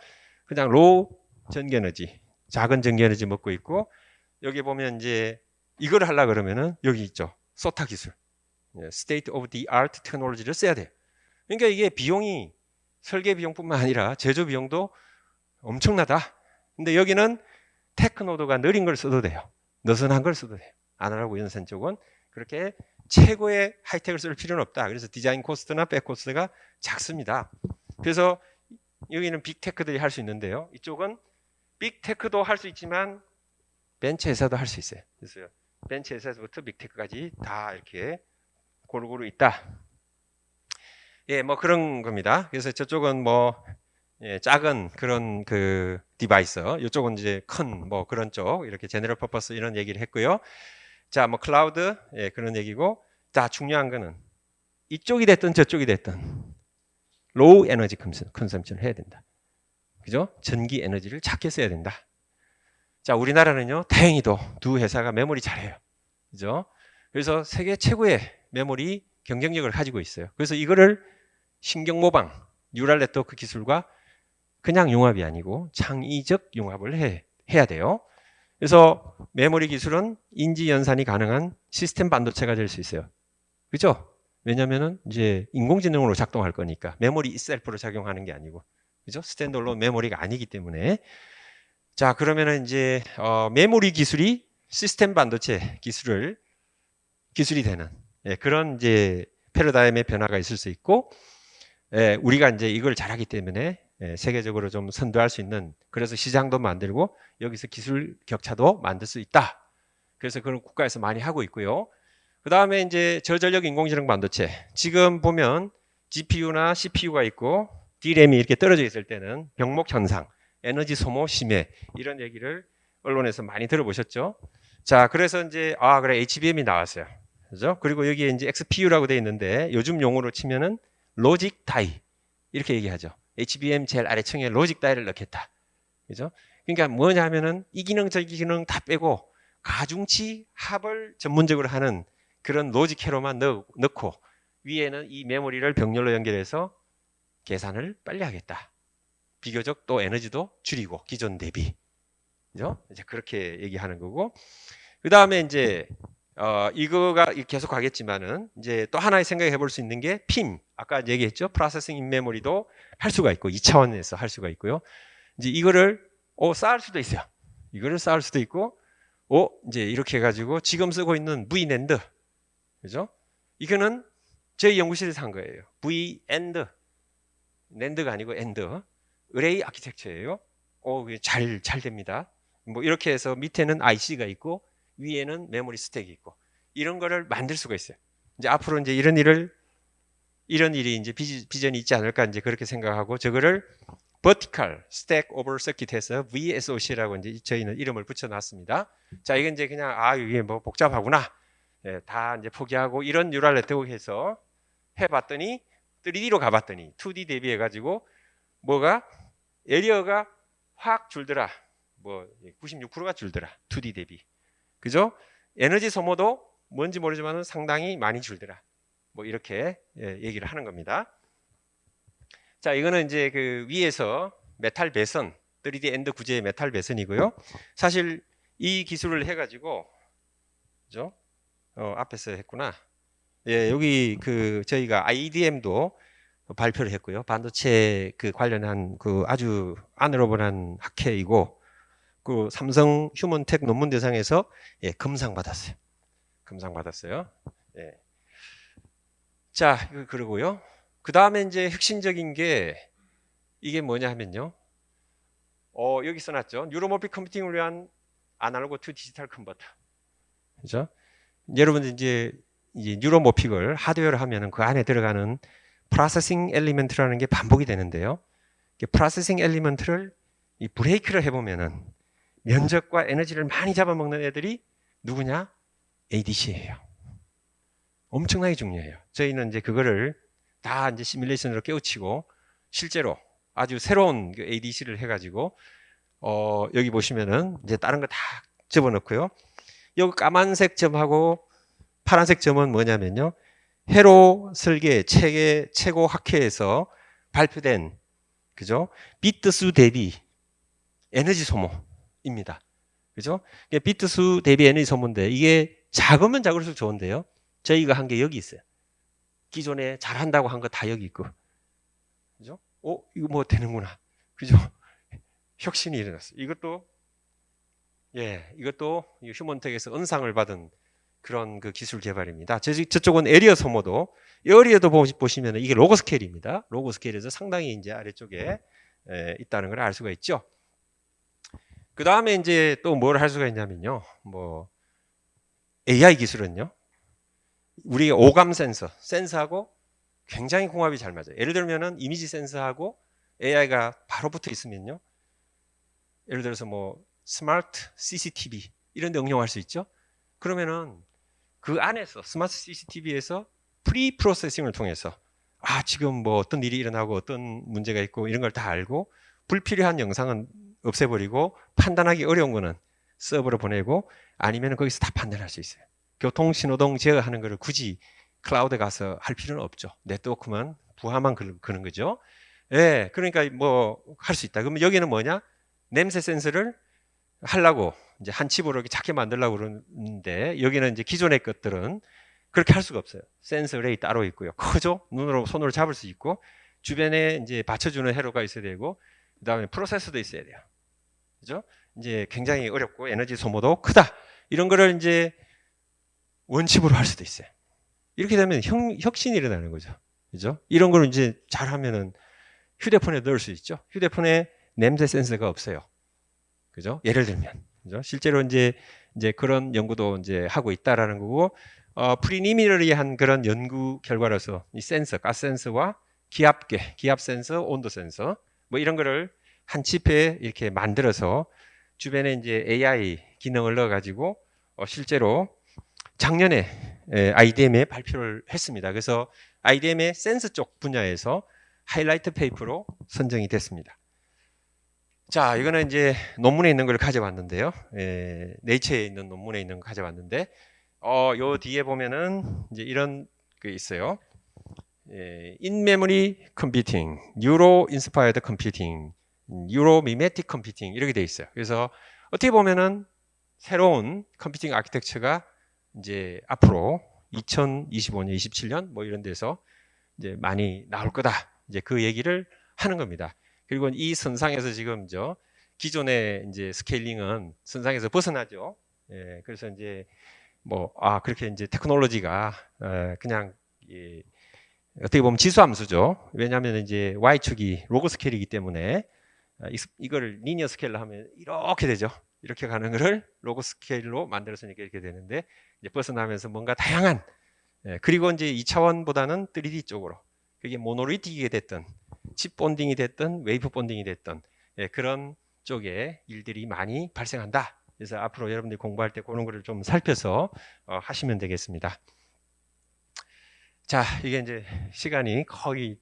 그냥 로우 전기 에너지, 작은 전기 에너지 먹고 있고, 여기 보면 이제 이걸 하려 그러면은 여기 있죠. 소타 기술, State of the Art Technology를 써야 돼요. 그러니까 이게 비용이 설계 비용뿐만 아니라 제조 비용도 엄청나다. 근데 여기는 테크노드가 느린 걸 써도 돼요. 느슨한 걸 써도 돼요. 아날로그 연산 쪽은 그렇게 최고의 하이텍을 쓸 필요는 없다. 그래서 디자인 코스트나 백 코스트가 작습니다. 그래서 여기는 빅테크들이 할 수 있는데요. 이쪽은 빅테크도 할 수 있지만 벤처 회사도 할 수 있어요. 그래서 벤처 회사부터 빅테크까지 다 이렇게 골고루 있다. 예, 뭐 그런 겁니다. 그래서 저쪽은 뭐 작은 그런 그 디바이스, 이쪽은 이제 큰 뭐 그런 쪽 이렇게 제너럴 퍼포스 이런 얘기를 했고요. 자, 뭐 클라우드 그런 얘기고, 자 중요한 거는 이쪽이 됐든 저쪽이 됐든 로우 에너지 컨섬션을 해야 된다. 그죠? 전기 에너지를 작게 써야 된다. 자, 우리나라는요 다행히도 두 회사가 메모리 잘해요. 그죠? 그래서 세계 최고의 메모리 경쟁력을 가지고 있어요. 그래서 이거를 신경 모방, 뉴럴 네트워크 기술과 그냥 융합이 아니고 창의적 융합을 해야 돼요. 그래서 메모리 기술은 인지 연산이 가능한 시스템 반도체가 될 수 있어요. 그죠? 왜냐면은 이제 인공지능으로 작동할 거니까 메모리 itself로 작용하는 게 아니고, 그죠? 스탠드얼론 메모리가 아니기 때문에. 자, 그러면은 이제 메모리 기술이 시스템 반도체 기술이 되는 그런 이제 패러다임의 변화가 있을 수 있고, 우리가 이제 이걸 잘하기 때문에 세계적으로 좀 선도할 수 있는, 그래서 시장도 만들고 여기서 기술 격차도 만들 수 있다. 그래서 그런 국가에서 많이 하고 있고요. 그 다음에 이제 저전력 인공지능 반도체. 지금 보면 GPU나 CPU가 있고 D램이 이렇게 떨어져 있을 때는 병목 현상, 에너지 소모 심해, 이런 얘기를 언론에서 많이 들어보셨죠? 자, 그래서 이제 그래, HBM이 나왔어요. 그죠? 그리고 여기에 이제 XPU라고 돼 있는데 요즘 용어로 치면은 로직 다이 이렇게 얘기하죠. HBM 제일 아래층에 로직 다이를 넣겠다. 그죠? 그러니까 뭐냐 하면은 이 기능 저 기능 다 빼고 가중치 합을 전문적으로 하는 그런 로직 회로만 넣고 위에는 이 메모리를 병렬로 연결해서 계산을 빨리 하겠다. 비교적 또 에너지도 줄이고 기존 대비. 그죠? 이제 그렇게 얘기하는 거고. 그 다음에 이제 이거가 계속 가겠지만은 이제 또 하나의 생각해 볼 수 있는 게 PIM. 아까 얘기했죠. 프로세싱 인 메모리도 할 수가 있고 2차원에서 할 수가 있고요. 이제 이거를 쌓을 수도 있어요. 이거를 쌓을 수도 있고 이제 이렇게 해가지고 지금 쓰고 있는 VNAND. 그죠? 이거는 저희 연구실에서 한 거예요. VNAND. 낸드가 아니고 엔드. 의뢰 아키텍처예요. 잘 됩니다. 뭐 이렇게 해서 밑에는 IC가 있고 위에는 메모리 스택이 있고 이런 거를 만들 수가 있어요. 이제 앞으로 이제 이런 일이 이제 비전이 있지 않을까 이제 그렇게 생각하고 저거를 vertical stack over circuit 해서 VSOC라고 이제 저희는 이름을 붙여놨습니다. 자, 이게 이제 그냥 이게 뭐 복잡하구나. 다 이제 포기하고 이런 뉴럴 네트워크에서 해봤더니 3D로 가봤더니 2D 대비해가지고 뭐가 에리어가 확 줄더라. 뭐 96%가 줄더라. 2D 대비. 그죠? 에너지 소모도 뭔지 모르지만 상당히 많이 줄더라. 뭐 이렇게 얘기를 하는 겁니다. 자, 이거는 이제 그 위에서 메탈 배선, 3D 엔드 구제의 메탈 배선이고요. 사실 이 기술을 해가지고, 그죠? 앞에서 했구나. 여기 그 저희가 IDM도 발표를 했고요. 반도체 그 관련한 그 아주 아너러블한 학회이고, 그 삼성 휴먼텍 논문 대상에서 금상 받았어요. 금상 받았어요. 자, 이거 그러고요. 그 다음에 이제 핵심적인 게 이게 뭐냐 하면요. 여기 써놨죠. 뉴로모픽 컴퓨팅을 위한 아날로그 투 디지털 컨버터. 그죠? 여러분들 이제 뉴로모픽을 하드웨어로 하면은 그 안에 들어가는 프로세싱 엘리먼트라는 게 반복이 되는데요. 프로세싱 엘리먼트를 이 브레이크를 해보면은 면적과 에너지를 많이 잡아먹는 애들이 누구냐? ADC예요. 엄청나게 중요해요. 저희는 이제 그거를 다 이제 시뮬레이션으로 깨우치고 실제로 아주 새로운 그 ADC를 해가지고 여기 보시면은 이제 다른 거 다 집어넣고요. 여기 까만색 점하고 파란색 점은 뭐냐면요. 회로 설계 체계 최고 학회에서 발표된 그죠? 비트 수 대비 에너지 소모입니다. 그죠? 비트 수 대비 에너지 소모인데 이게 작으면 작을수록 좋은데요. 저희가 한 게 여기 있어요. 기존에 잘한다고 한 거 다 여기 있고. 그죠? 이거 뭐 되는구나. 그죠? 혁신이 일어났어요. 이것도 휴먼텍에서 은상을 받은 그런 그 기술 개발입니다. 저쪽은 에리어 소모도, 에리어도 보시면 이게 로고 스케일입니다. 로고 스케일에서 상당히 이제 아래쪽에 있다는 걸 알 수가 있죠. 그 다음에 이제 또 뭘 할 수가 있냐면요. 뭐 AI 기술은요. 우리 오감 센서하고 굉장히 궁합이 잘 맞아요. 예를 들면은 이미지 센서하고 AI가 바로 붙어 있으면요. 예를 들어서 뭐 스마트 CCTV 이런 데 응용할 수 있죠. 그러면은 그 안에서 스마트 CCTV에서 프리 프로세싱을 통해서 지금 뭐 어떤 일이 일어나고 어떤 문제가 있고 이런 걸 다 알고 불필요한 영상은 없애버리고 판단하기 어려운 거는 서버로 보내고 아니면 거기서 다 판단할 수 있어요. 교통 신호등 제어하는 거를 굳이 클라우드에 가서 할 필요는 없죠. 네트워크만 부하만 그는 거죠. 그러니까 뭐 할 수 있다. 그러면 여기는 뭐냐? 냄새 센서를 하려고 이제 한 칩으로 이렇게 작게 만들려고 그러는데 여기는 이제 기존의 것들은 그렇게 할 수가 없어요. 센서 레이 따로 있고요. 크죠? 손으로 잡을 수 있고 주변에 이제 받쳐주는 회로가 있어야 되고 그다음에 프로세서도 있어야 돼요. 그죠? 이제 굉장히 어렵고 에너지 소모도 크다. 이런 거를 이제 원칩으로 할 수도 있어요. 이렇게 되면 혁신이 일어나는 거죠. 그죠? 이런 걸 이제 잘하면은 휴대폰에 넣을 수 있죠. 휴대폰에 냄새 센서가 없어요. 그죠? 예를 들면. 그죠? 실제로 이제 그런 연구도 이제 하고 있다라는 거고, 프리리미너리한 그런 연구 결과로서 이 센서, 가스 센서와 기압계, 기압 센서, 온도 센서, 뭐 이런 거를 한 칩에 이렇게 만들어서 주변에 이제 AI 기능을 넣어가지고 실제로 작년에 IDM에 발표를 했습니다. 그래서 IDM의 센서 쪽 분야에서 하이라이트 페이퍼로 선정이 됐습니다. 자, 이거는 이제 논문에 있는 걸 가져왔는데요. 네이처에 있는 논문에 있는 거 가져왔는데, 요 뒤에 보면은 이제 이런 게 있어요. in-memory computing, neuro-inspired computing, neuro-mimetic computing 이렇게 돼 있어요. 그래서 어떻게 보면은 새로운 컴퓨팅 아키텍처가 이제 앞으로 2025년, 27년 뭐 이런 데서 이제 많이 나올 거다. 이제 그 얘기를 하는 겁니다. 그리고 이 선상에서 지금 기존의 이제 스케일링은 선상에서 벗어나죠. 그래서 이제 그렇게 이제 테크놀로지가 그냥 어떻게 보면 지수함수죠. 왜냐하면 이제 y축이 로그 스케일이기 때문에 이걸 리니어 스케일로 하면 이렇게 되죠. 이렇게 가는 거를 로그 스케일로 만들어서 이렇게 되는데 이제 벗어나면서 뭔가 다양한 그리고 이제 2차원보다는 3D 쪽으로 그게 모노리틱이 됐든 칩 본딩이 됐든 웨이프 본딩이 됐든 그런 쪽에 일들이 많이 발생한다. 그래서 앞으로 여러분들이 공부할 때 그런 거를 좀 살펴서 하시면 되겠습니다. 자, 이게 이제 시간이 거의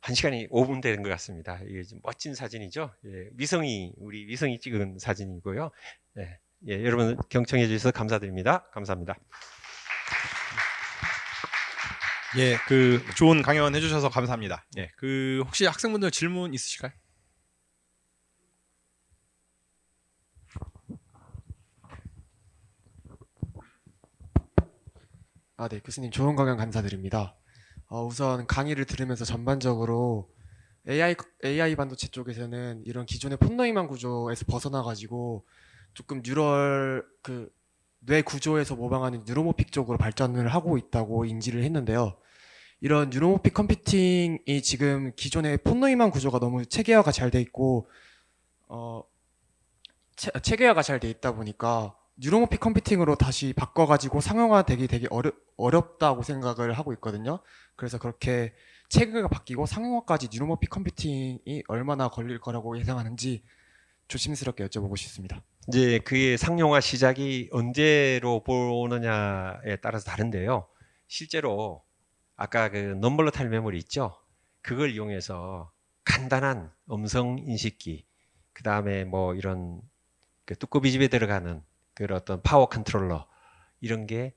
1시간이 5분 되는 것 같습니다. 이게 좀 멋진 사진이죠. 우리 위성이 찍은 사진이고요. 여러분 경청해 주셔서 감사드립니다. 감사합니다. 예, 그 좋은 강연 해주셔서 감사합니다. 예, 그 혹시 학생분들 질문 있으실까요? 네, 교수님 좋은 강연 감사드립니다. 우선 강의를 들으면서 전반적으로 AI 반도체 쪽에서는 이런 기존의 폰노이만 구조에서 벗어나가지고 조금 뇌 구조에서 모방하는 뉴로모픽 쪽으로 발전을 하고 있다고 인지를 했는데요. 이런 뉴로모픽 컴퓨팅이 지금 기존의 폰노이만 구조가 너무 체계화가 잘 돼 있고 체계화가 잘 돼 있다 보니까 뉴로모픽 컴퓨팅으로 다시 바꿔가지고 상용화되기 되게 어렵다고 생각을 하고 있거든요. 그래서 그렇게 체계가 바뀌고 상용화까지 뉴로모픽 컴퓨팅이 얼마나 걸릴 거라고 예상하는지 조심스럽게 여쭤보고 싶습니다. 이제 그의 상용화 시작이 언제로 보느냐에 따라서 다른데요. 실제로 아까 그 넘볼러타일 메모리 있죠? 그걸 이용해서 간단한 음성 인식기, 그 다음에 뭐 이런 그 뚜껑이 집에 들어가는 그런 어떤 파워 컨트롤러 이런 게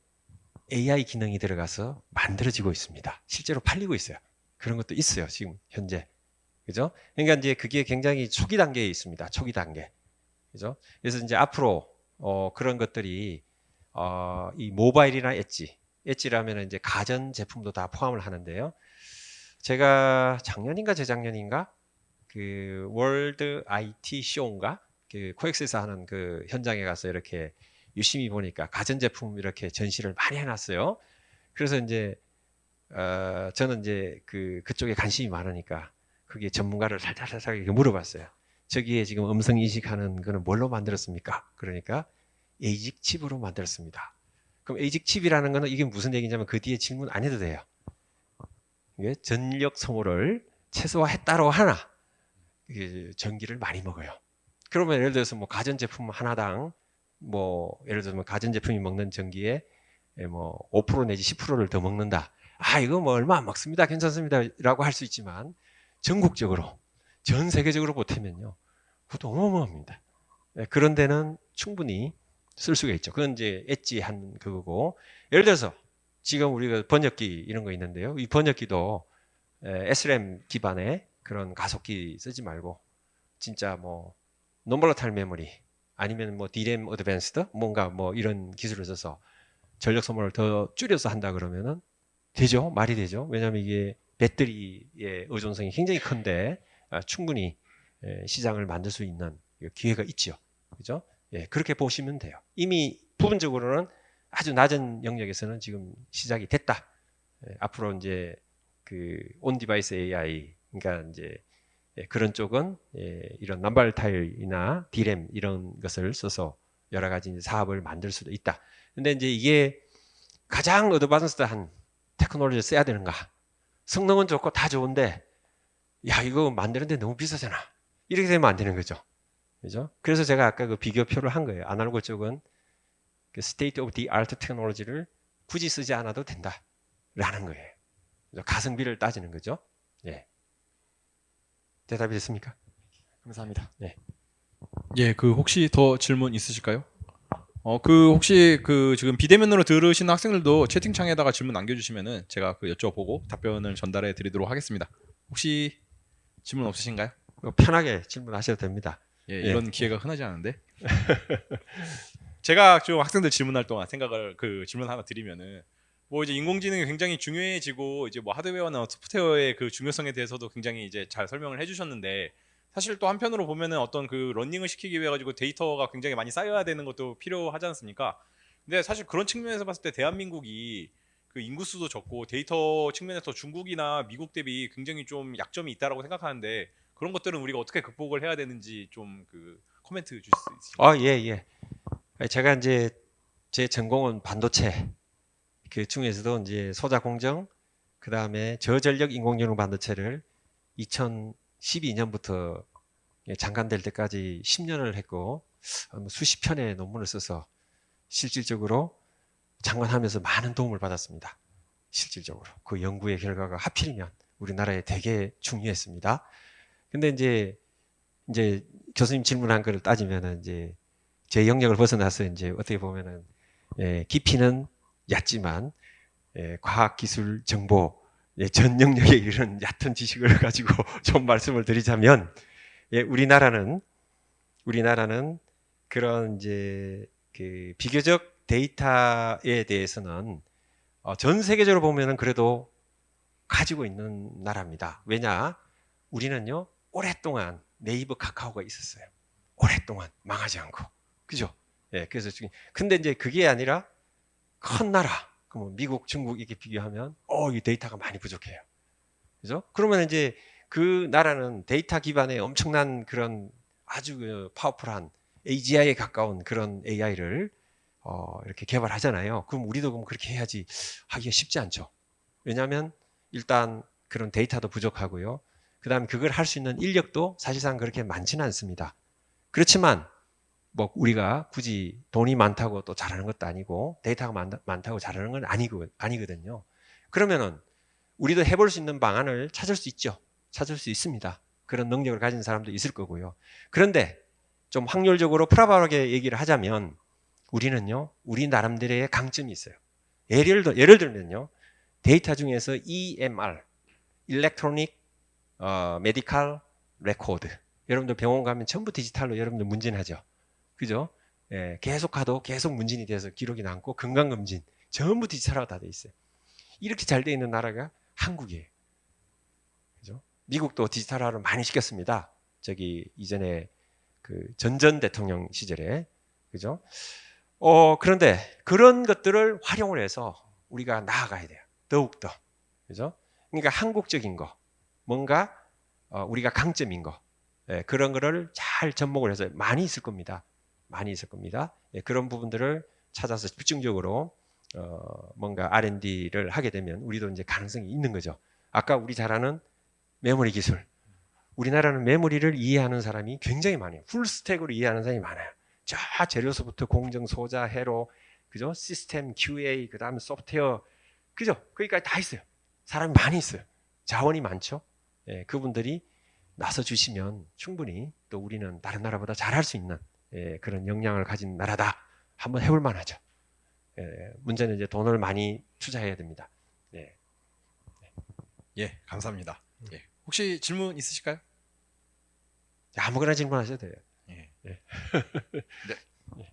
AI 기능이 들어가서 만들어지고 있습니다. 실제로 팔리고 있어요. 그런 것도 있어요. 지금 현재. 그죠? 그러니까 이제 그게 굉장히 초기 단계에 있습니다. 초기 단계. 그죠? 그래서 이제 앞으로 그런 것들이 이 모바일이나 엣지라면 이제 가전 제품도 다 포함을 하는데요. 제가 작년인가 재작년인가 그 월드 IT 쇼인가 그 코엑스에서 하는 그 현장에 가서 이렇게 유심히 보니까 가전제품 이렇게 전시를 많이 해놨어요. 그래서 이제 저는 이제 그쪽에 관심이 많으니까 그게 전문가를 살짝 이렇게 물어봤어요. 저기에 지금 음성 인식하는 거는 뭘로 만들었습니까? 그러니까 에이직 칩으로 만들었습니다. 그럼 에이직 칩이라는 거는 이게 무슨 얘기냐면 그 뒤에 질문 안 해도 돼요. 이게 전력 소모를 최소화했다로 하나 전기를 많이 먹어요. 그러면 예를 들어서 뭐 가전제품 하나당 뭐 예를 들어서 가전제품이 먹는 전기에 뭐 5% 내지 10%를 더 먹는다. 이거 뭐 얼마 안 먹습니다. 괜찮습니다. 라고 할 수 있지만 전국적으로 전 세계적으로 보태면요. 그것도 어마어마합니다. 그런 데는 충분히 쓸 수가 있죠. 그건 이제 엣지한 그거고 예를 들어서 지금 우리가 번역기 이런 거 있는데요. 이 번역기도 SRAM 기반의 그런 가속기 쓰지 말고 진짜 뭐 non-volatile memory 아니면 뭐 DRAM advanced 뭔가 뭐 이런 기술을 써서 전력 소모를 더 줄여서 한다 그러면은 되죠. 말이 되죠. 왜냐하면 이게 배터리의 의존성이 굉장히 큰데 충분히 시장을 만들 수 있는 기회가 있죠. 그죠? 그렇게 보시면 돼요. 이미 부분적으로는 아주 낮은 영역에서는 지금 시작이 됐다. 앞으로 이제 그 온 디바이스 AI, 그러니까 이제 그런 쪽은 이런 남발타일이나 D램 이런 것을 써서 여러 가지 이제 사업을 만들 수도 있다. 근데 이제 이게 가장 어드밴스드한 테크놀로지를 써야 되는가? 성능은 좋고 다 좋은데 야 이거 만드는데 너무 비싸잖아. 이렇게 되면 안 되는 거죠. 그죠? 그래서 제가 아까 그 비교표를 한 거예요. 아날로그 쪽은 그 state of the art 테크놀로지를 굳이 쓰지 않아도 된다라는 거예요. 그죠? 가성비를 따지는 거죠. 예. 대답이 됐습니까? 감사합니다. 예, 그 혹시 더 질문 있으실까요? 그 혹시 그 지금 비대면으로 들으시는 학생들도 채팅창에다가 질문 남겨주시면은 제가 그 여쭤보고 답변을 전달해 드리도록 하겠습니다. 혹시 질문 없으신가요? 편하게 질문하셔도 됩니다. 예, 예. 이런 기회가 흔하지 않은데. 제가 좀 학생들 질문할 동안 생각을 그 질문 하나 드리면은 뭐 이제 인공지능이 굉장히 중요해지고 이제 뭐 하드웨어나 소프트웨어의 그 중요성에 대해서도 굉장히 이제 잘 설명을 해주셨는데 사실 또 한편으로 보면은 어떤 그 러닝을 시키기 위해 가지고 데이터가 굉장히 많이 쌓여야 되는 것도 필요하지 않습니까? 근데 사실 그런 측면에서 봤을 때 대한민국이 그 인구수도 적고 데이터 측면에서 중국이나 미국 대비 굉장히 좀 약점이 있다라고 생각하는데 그런 것들은 우리가 어떻게 극복을 해야 되는지 좀 그 코멘트 주실 수 있으신가요? 예. 제가 이제 제 전공은 반도체, 그 중에서도 이제 소자 공정, 그 다음에 저전력 인공지능 반도체를 2012년부터 장관될 때까지 10년을 했고 수십 편의 논문을 써서 실질적으로 장관하면서 많은 도움을 받았습니다. 실질적으로 그 연구의 결과가 하필이면 우리나라에 되게 중요했습니다. 근데 이제 교수님 질문한 거를 따지면은 이제 제 영역을 벗어나서 이제 어떻게 보면은 깊이는 얕지만 과학, 기술, 정보 전 영역에 이런 얕은 지식을 가지고 좀 말씀을 드리자면 우리나라는 그런 이제 그 비교적 데이터에 대해서는 전 세계적으로 보면은 그래도 가지고 있는 나라입니다. 왜냐? 우리는요 오랫동안 네이버 카카오가 있었어요. 오랫동안 망하지 않고. 그죠? 그래서 지금 근데 이제 그게 아니라 큰 나라, 그럼 미국, 중국 이렇게 비교하면 이 데이터가 많이 부족해요. 그죠? 그러면 이제 그 나라는 데이터 기반의 엄청난 그런 아주 그 파워풀한 AGI에 가까운 그런 AI를 이렇게 개발하잖아요. 그럼 우리도 그럼 그렇게 해야지 하기가 쉽지 않죠. 왜냐하면 일단 그런 데이터도 부족하고요. 그다음에 그걸 할 수 있는 인력도 사실상 그렇게 많지는 않습니다. 그렇지만 뭐 우리가 굳이 돈이 많다고 또 잘하는 것도 아니고 데이터가 많다고 잘하는 건 아니거든요. 그러면은 우리도 해볼 수 있는 방안을 찾을 수 있죠. 찾을 수 있습니다. 그런 능력을 가진 사람도 있을 거고요. 그런데 좀 확률적으로 프라바하게 얘기를 하자면 우리는요, 우리 나름대로의 강점이 있어요. 예를 들면요, 데이터 중에서 EMR, 일렉트로닉 메디컬 레코드. 여러분들 병원 가면 전부 디지털로 여러분들 문진하죠. 그죠? 계속 가도 계속 문진이 돼서 기록이 남고 건강검진 전부 디지털화가 다 돼 있어요. 이렇게 잘 돼 있는 나라가 한국이에요. 그죠? 미국도 디지털화를 많이 시켰습니다. 저기 이전에 그 전전 대통령 시절에. 그죠? 그런데 그런 것들을 활용을 해서 우리가 나아가야 돼요. 더욱더. 그죠? 그러니까 한국적인 거, 뭔가 우리가 강점인 거, 그런 거를 잘 접목을 해서 많이 있을 겁니다. 많이 있을 겁니다. 그런 부분들을 찾아서 집중적으로 뭔가 R&D를 하게 되면 우리도 이제 가능성이 있는 거죠. 아까 우리 잘 아는 메모리 기술. 우리나라는 메모리를 이해하는 사람이 굉장히 많아요. 풀스택으로 이해하는 사람이 많아요. 저 재료서부터 공정, 소자, 회로, 그죠? 시스템, QA, 그 다음에 소프트웨어, 그죠? 거기까지 다 있어요. 사람이 많이 있어요. 자원이 많죠. 그분들이 나서 주시면 충분히 또 우리는 다른 나라보다 잘할 수 있는 그런 역량을 가진 나라다. 한번 해볼 만하죠. 문제는 이제 돈을 많이 투자해야 됩니다. 예, 감사합니다. 예. 혹시 질문 있으실까요? 아무거나 질문하셔도 돼요. 예. 예. 네.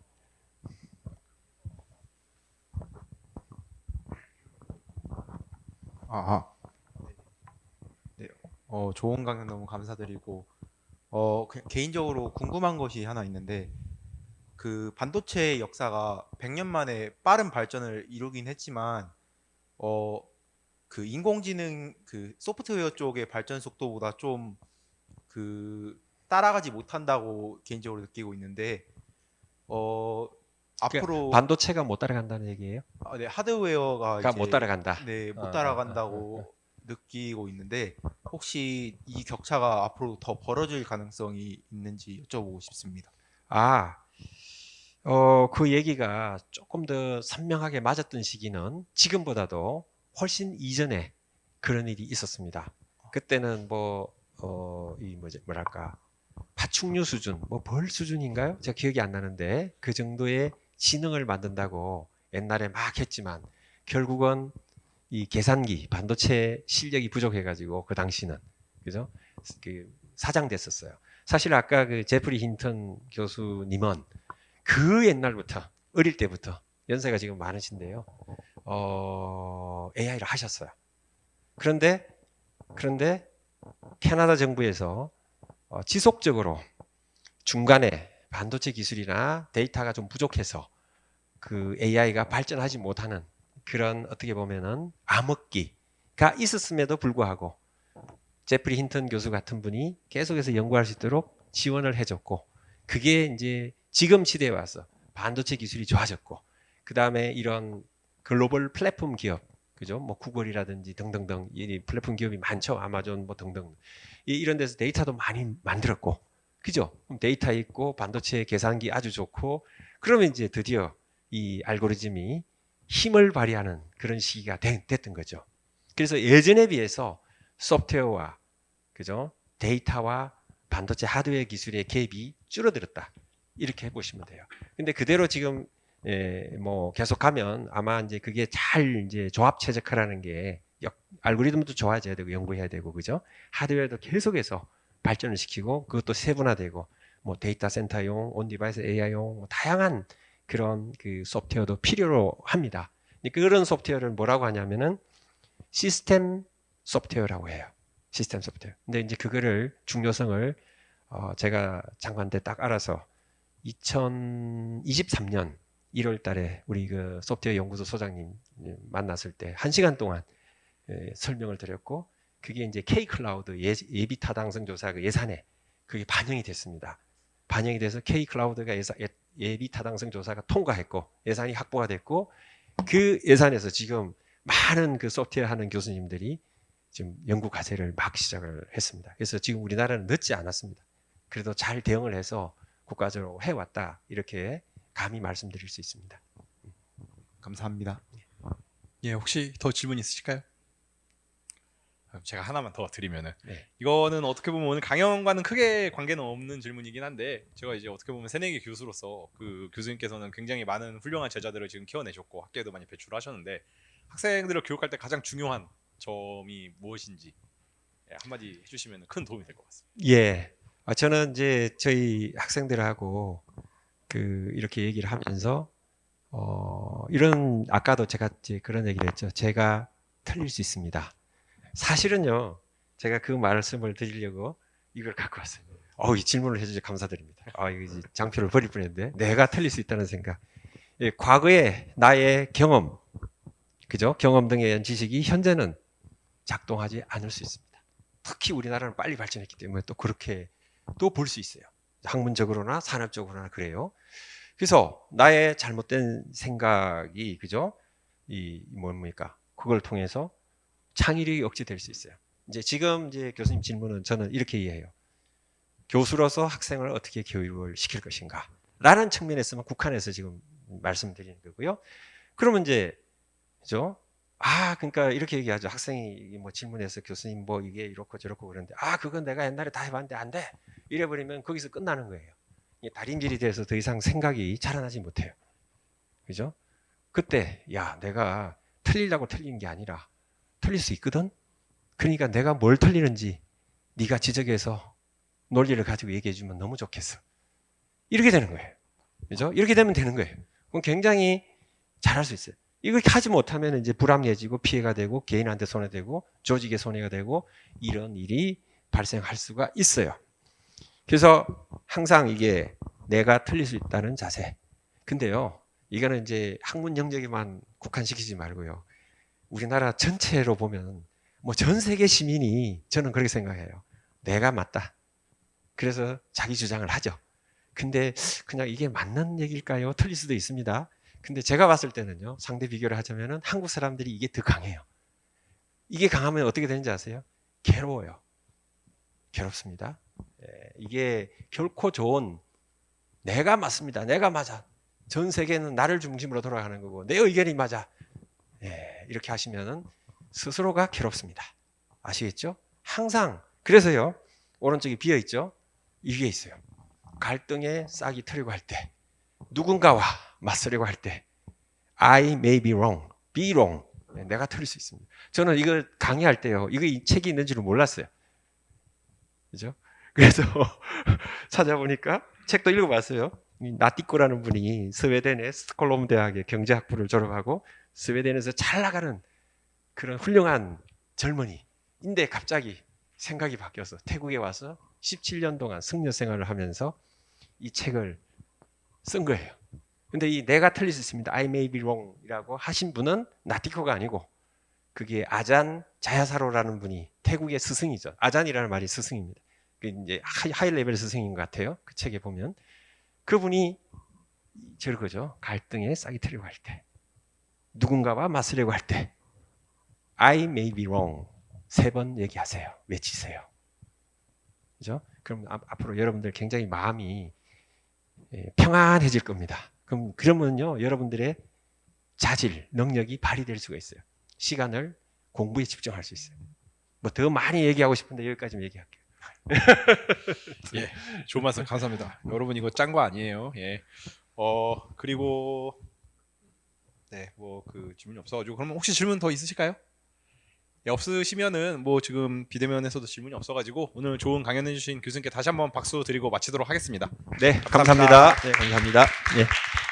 네, 좋은 강연 너무 감사드리고 개인적으로 궁금한 것이 하나 있는데 그 반도체 역사가 100년 만에 빠른 발전을 이루긴 했지만 그 그 인공지능 그 소프트웨어 쪽의 발전 속도보다 좀 그 따라가지 못한다고 개인적으로 느끼고 있는데 그러니까 앞으로 반도체가 못 따라간다는 얘기예요? 네, 하드웨어가 그러니까 이제 못 따라간다. 네, 못 어. 따라간다고 느끼고 있는데 혹시 이 격차가 앞으로 더 벌어질 가능성이 있는지 여쭤보고 싶습니다. 아, 그 얘기가 조금 더 선명하게 맞았던 시기는 지금보다도 훨씬 이전에 그런 일이 있었습니다. 그때는 뭐랄까, 파충류 수준, 뭐 벌 수준인가요? 제가 기억이 안 나는데 그 정도의 지능을 만든다고 옛날에 막 했지만 결국은 이 계산기, 반도체 실력이 부족해가지고 그 당시는 그죠? 그 사장됐었어요. 사실 아까 그 제프리 힌턴 교수님은 그 옛날부터 어릴 때부터 연세가 지금 많으신데요. AI를 하셨어요. 그런데 캐나다 정부에서 지속적으로 중간에 반도체 기술이나 데이터가 좀 부족해서 그 AI가 발전하지 못하는 그런 어떻게 보면은 암흑기가 있었음에도 불구하고 제프리 힌턴 교수 같은 분이 계속해서 연구할 수 있도록 지원을 해줬고 그게 이제 지금 시대에 와서 반도체 기술이 좋아졌고 그 다음에 이런 글로벌 플랫폼 기업 그죠? 뭐 구글이라든지 등등등 이 플랫폼 기업이 많죠. 아마존 뭐 등등 이런 데서 데이터도 많이 만들었고 그죠? 그럼 데이터 있고 반도체 계산기 아주 좋고 그러면 이제 드디어 이 알고리즘이 힘을 발휘하는 그런 시기가 됐던 거죠. 그래서 예전에 비해서 소프트웨어와 그죠? 데이터와 반도체 하드웨어 기술의 갭이 줄어들었다. 이렇게 보시면 돼요. 근데 그대로 지금 뭐 계속하면 아마 이제 그게 잘 이제 조합 최적화라는 게 알고리즘도 좋아져야 되고 연구해야 되고 그죠? 하드웨어도 계속해서 발전을 시키고 그것도 세분화되고 뭐 데이터 센터용, 온 디바이스 AI용 뭐 다양한 그런 그 소프트웨어도 필요로 합니다. 그런 소프트웨어를 뭐라고 하냐면은 시스템 소프트웨어라고 해요. 시스템 소프트웨어. 근데 이제 그거를 중요성을 제가 장관 때 딱 알아서 2023년 1월 달에 우리 그 소프트웨어 연구소 소장님 만났을 때 1시간 동안 설명을 드렸고 그게 이제 K-클라우드 예비 타당성 조사 그 예산에 그게 반영이 됐습니다. 반영이 돼서 K-클라우드가 예비 타당성 조사가 통과했고 예산이 확보가 됐고 그 예산에서 지금 많은 그 소프트웨어 하는 교수님들이 지금 연구 과제를 막 시작을 했습니다. 그래서 지금 우리나라는 늦지 않았습니다. 그래도 잘 대응을 해서 국가적으로 해왔다 이렇게 감히 말씀드릴 수 있습니다. 감사합니다. 예, 혹시 더 질문 있으실까요? 제가 하나만 더 드리면은 네. 이거는 어떻게 보면 오늘 강연과는 크게 관계는 없는 질문이긴 한데 제가 이제 어떻게 보면 새내기 교수로서 그 교수님께서는 굉장히 많은 훌륭한 제자들을 지금 키워내셨고 학교에도 많이 배출하셨는데 학생들을 교육할 때 가장 중요한 점이 무엇인지 한마디 해주시면 큰 도움이 될 것 같습니다. 예. 저는 이제 저희 학생들하고 그 이렇게 얘기를 하면서 이런 아까도 제가 이제 그런 얘기를 했죠. 제가 틀릴 수 있습니다. 사실은요. 제가 그 말씀을 드리려고 이걸 갖고 왔어요. 이 질문을 해주셔서 감사드립니다. 이거 이제 장표를 버릴 뻔했는데 내가 틀릴 수 있다는 생각. 예, 과거에 나의 경험, 그죠? 경험 등에 의한 지식이 현재는 작동하지 않을 수 있습니다. 특히 우리나라는 빨리 발전했기 때문에 또 그렇게 또 볼 수 있어요. 학문적으로나 산업적으로나 그래요. 그래서 나의 잘못된 생각이 그죠? 이 뭡니까? 그걸 통해서 창의력이 억제될 수 있어요. 지금 교수님 질문은 저는 이렇게 이해해요. 교수로서 학생을 어떻게 교육을 시킬 것인가? 라는 측면에서만 국한해서 지금 말씀드리는 거고요. 그러면 그죠? 그러니까 이렇게 얘기하죠. 학생이 뭐 질문해서 교수님 뭐 이게 이렇고 저렇고 그러는데 그건 내가 옛날에 다 해봤는데 안 돼. 이래버리면 거기서 끝나는 거예요. 다림질이 돼서 더 이상 생각이 자라나지 못해요. 그죠? 그때 내가 틀리려고 틀린 게 아니라 틀릴 수 있거든. 그러니까 내가 뭘 틀리는지 네가 지적해서 논리를 가지고 얘기해 주면 너무 좋겠어. 이렇게 되는 거예요. 그죠? 이렇게 되면 되는 거예요. 그럼 굉장히 잘할 수 있어요. 이걸 하지 못하면 이제 불합리해지고 피해가 되고 개인한테 손해되고 조직에 손해가 되고 이런 일이 발생할 수가 있어요. 그래서 항상 이게 내가 틀릴 수 있다는 자세. 근데요, 이거는 이제 학문 영역에만 국한시키지 말고요. 우리나라 전체로 보면 뭐 전 세계 시민이 저는 그렇게 생각해요. 내가 맞다. 그래서 자기 주장을 하죠. 근데 그냥 이게 맞는 얘기일까요? 틀릴 수도 있습니다. 근데 제가 봤을 때는요, 상대 비교를 하자면은 한국 사람들이 이게 더 강해요. 이게 강하면 어떻게 되는지 아세요? 괴로워요. 괴롭습니다. 이게 결코 좋은 내가 맞습니다. 내가 맞아. 전 세계는 나를 중심으로 돌아가는 거고 내 의견이 맞아. 이렇게 하시면은 스스로가 괴롭습니다. 아시겠죠? 항상 그래서요. 오른쪽이 비어 있죠. 이 위에 있어요. 갈등에 싹이 트려고 할 때, 누군가와 맞서려고 할 때, I may be wrong, be wrong. 내가 틀릴 수 있습니다. 저는 이거 강의할 때요, 이거 이 책이 있는 줄은 몰랐어요. 그죠? 그래서 찾아보니까 책도 읽어봤어요. 나티코라는 분이 스웨덴의 스톡홀름 대학의 경제학부를 졸업하고 스웨덴에서 잘 나가는 그런 훌륭한 젊은이인데 갑자기 생각이 바뀌어서 태국에 와서 17년 동안 승려 생활을 하면서 이 책을 쓴 거예요. 근데 이 내가 틀릴 수 있습니다. I may be wrong 이라고 하신 분은 나티코가 아니고 그게 아잔 자야사로라는 분이 태국의 스승이죠. 아잔이라는 말이 스승입니다. 이제 하이 레벨 스승인 것 같아요. 그 책에 보면 그분이 저거죠. 갈등에 싹이 트려고 할 때, 누군가와 맞서려고 할 때, I may be wrong 3번 얘기하세요. 외치세요. 그죠? 그럼 앞으로 여러분들 굉장히 마음이 평안해질 겁니다. 그러면요, 여러분들의 자질, 능력이 발휘될 수가 있어요. 시간을 공부에 집중할 수 있어요. 뭐 더 많이 얘기하고 싶은데 여기까지 얘기할게요. 예, 좋은 말씀 감사합니다. 여러분 이거 짠 거 아니에요. 예. 그리고 네, 뭐 그 질문이 없어가지고 그러면 혹시 질문 더 있으실까요? 예, 없으시면은 뭐 지금 비대면에서도 질문이 없어가지고 오늘 좋은 강연해주신 교수님께 다시 한번 박수 드리고 마치도록 하겠습니다. 네, 감사합니다. 감사합니다. 네, 감사합니다. 예.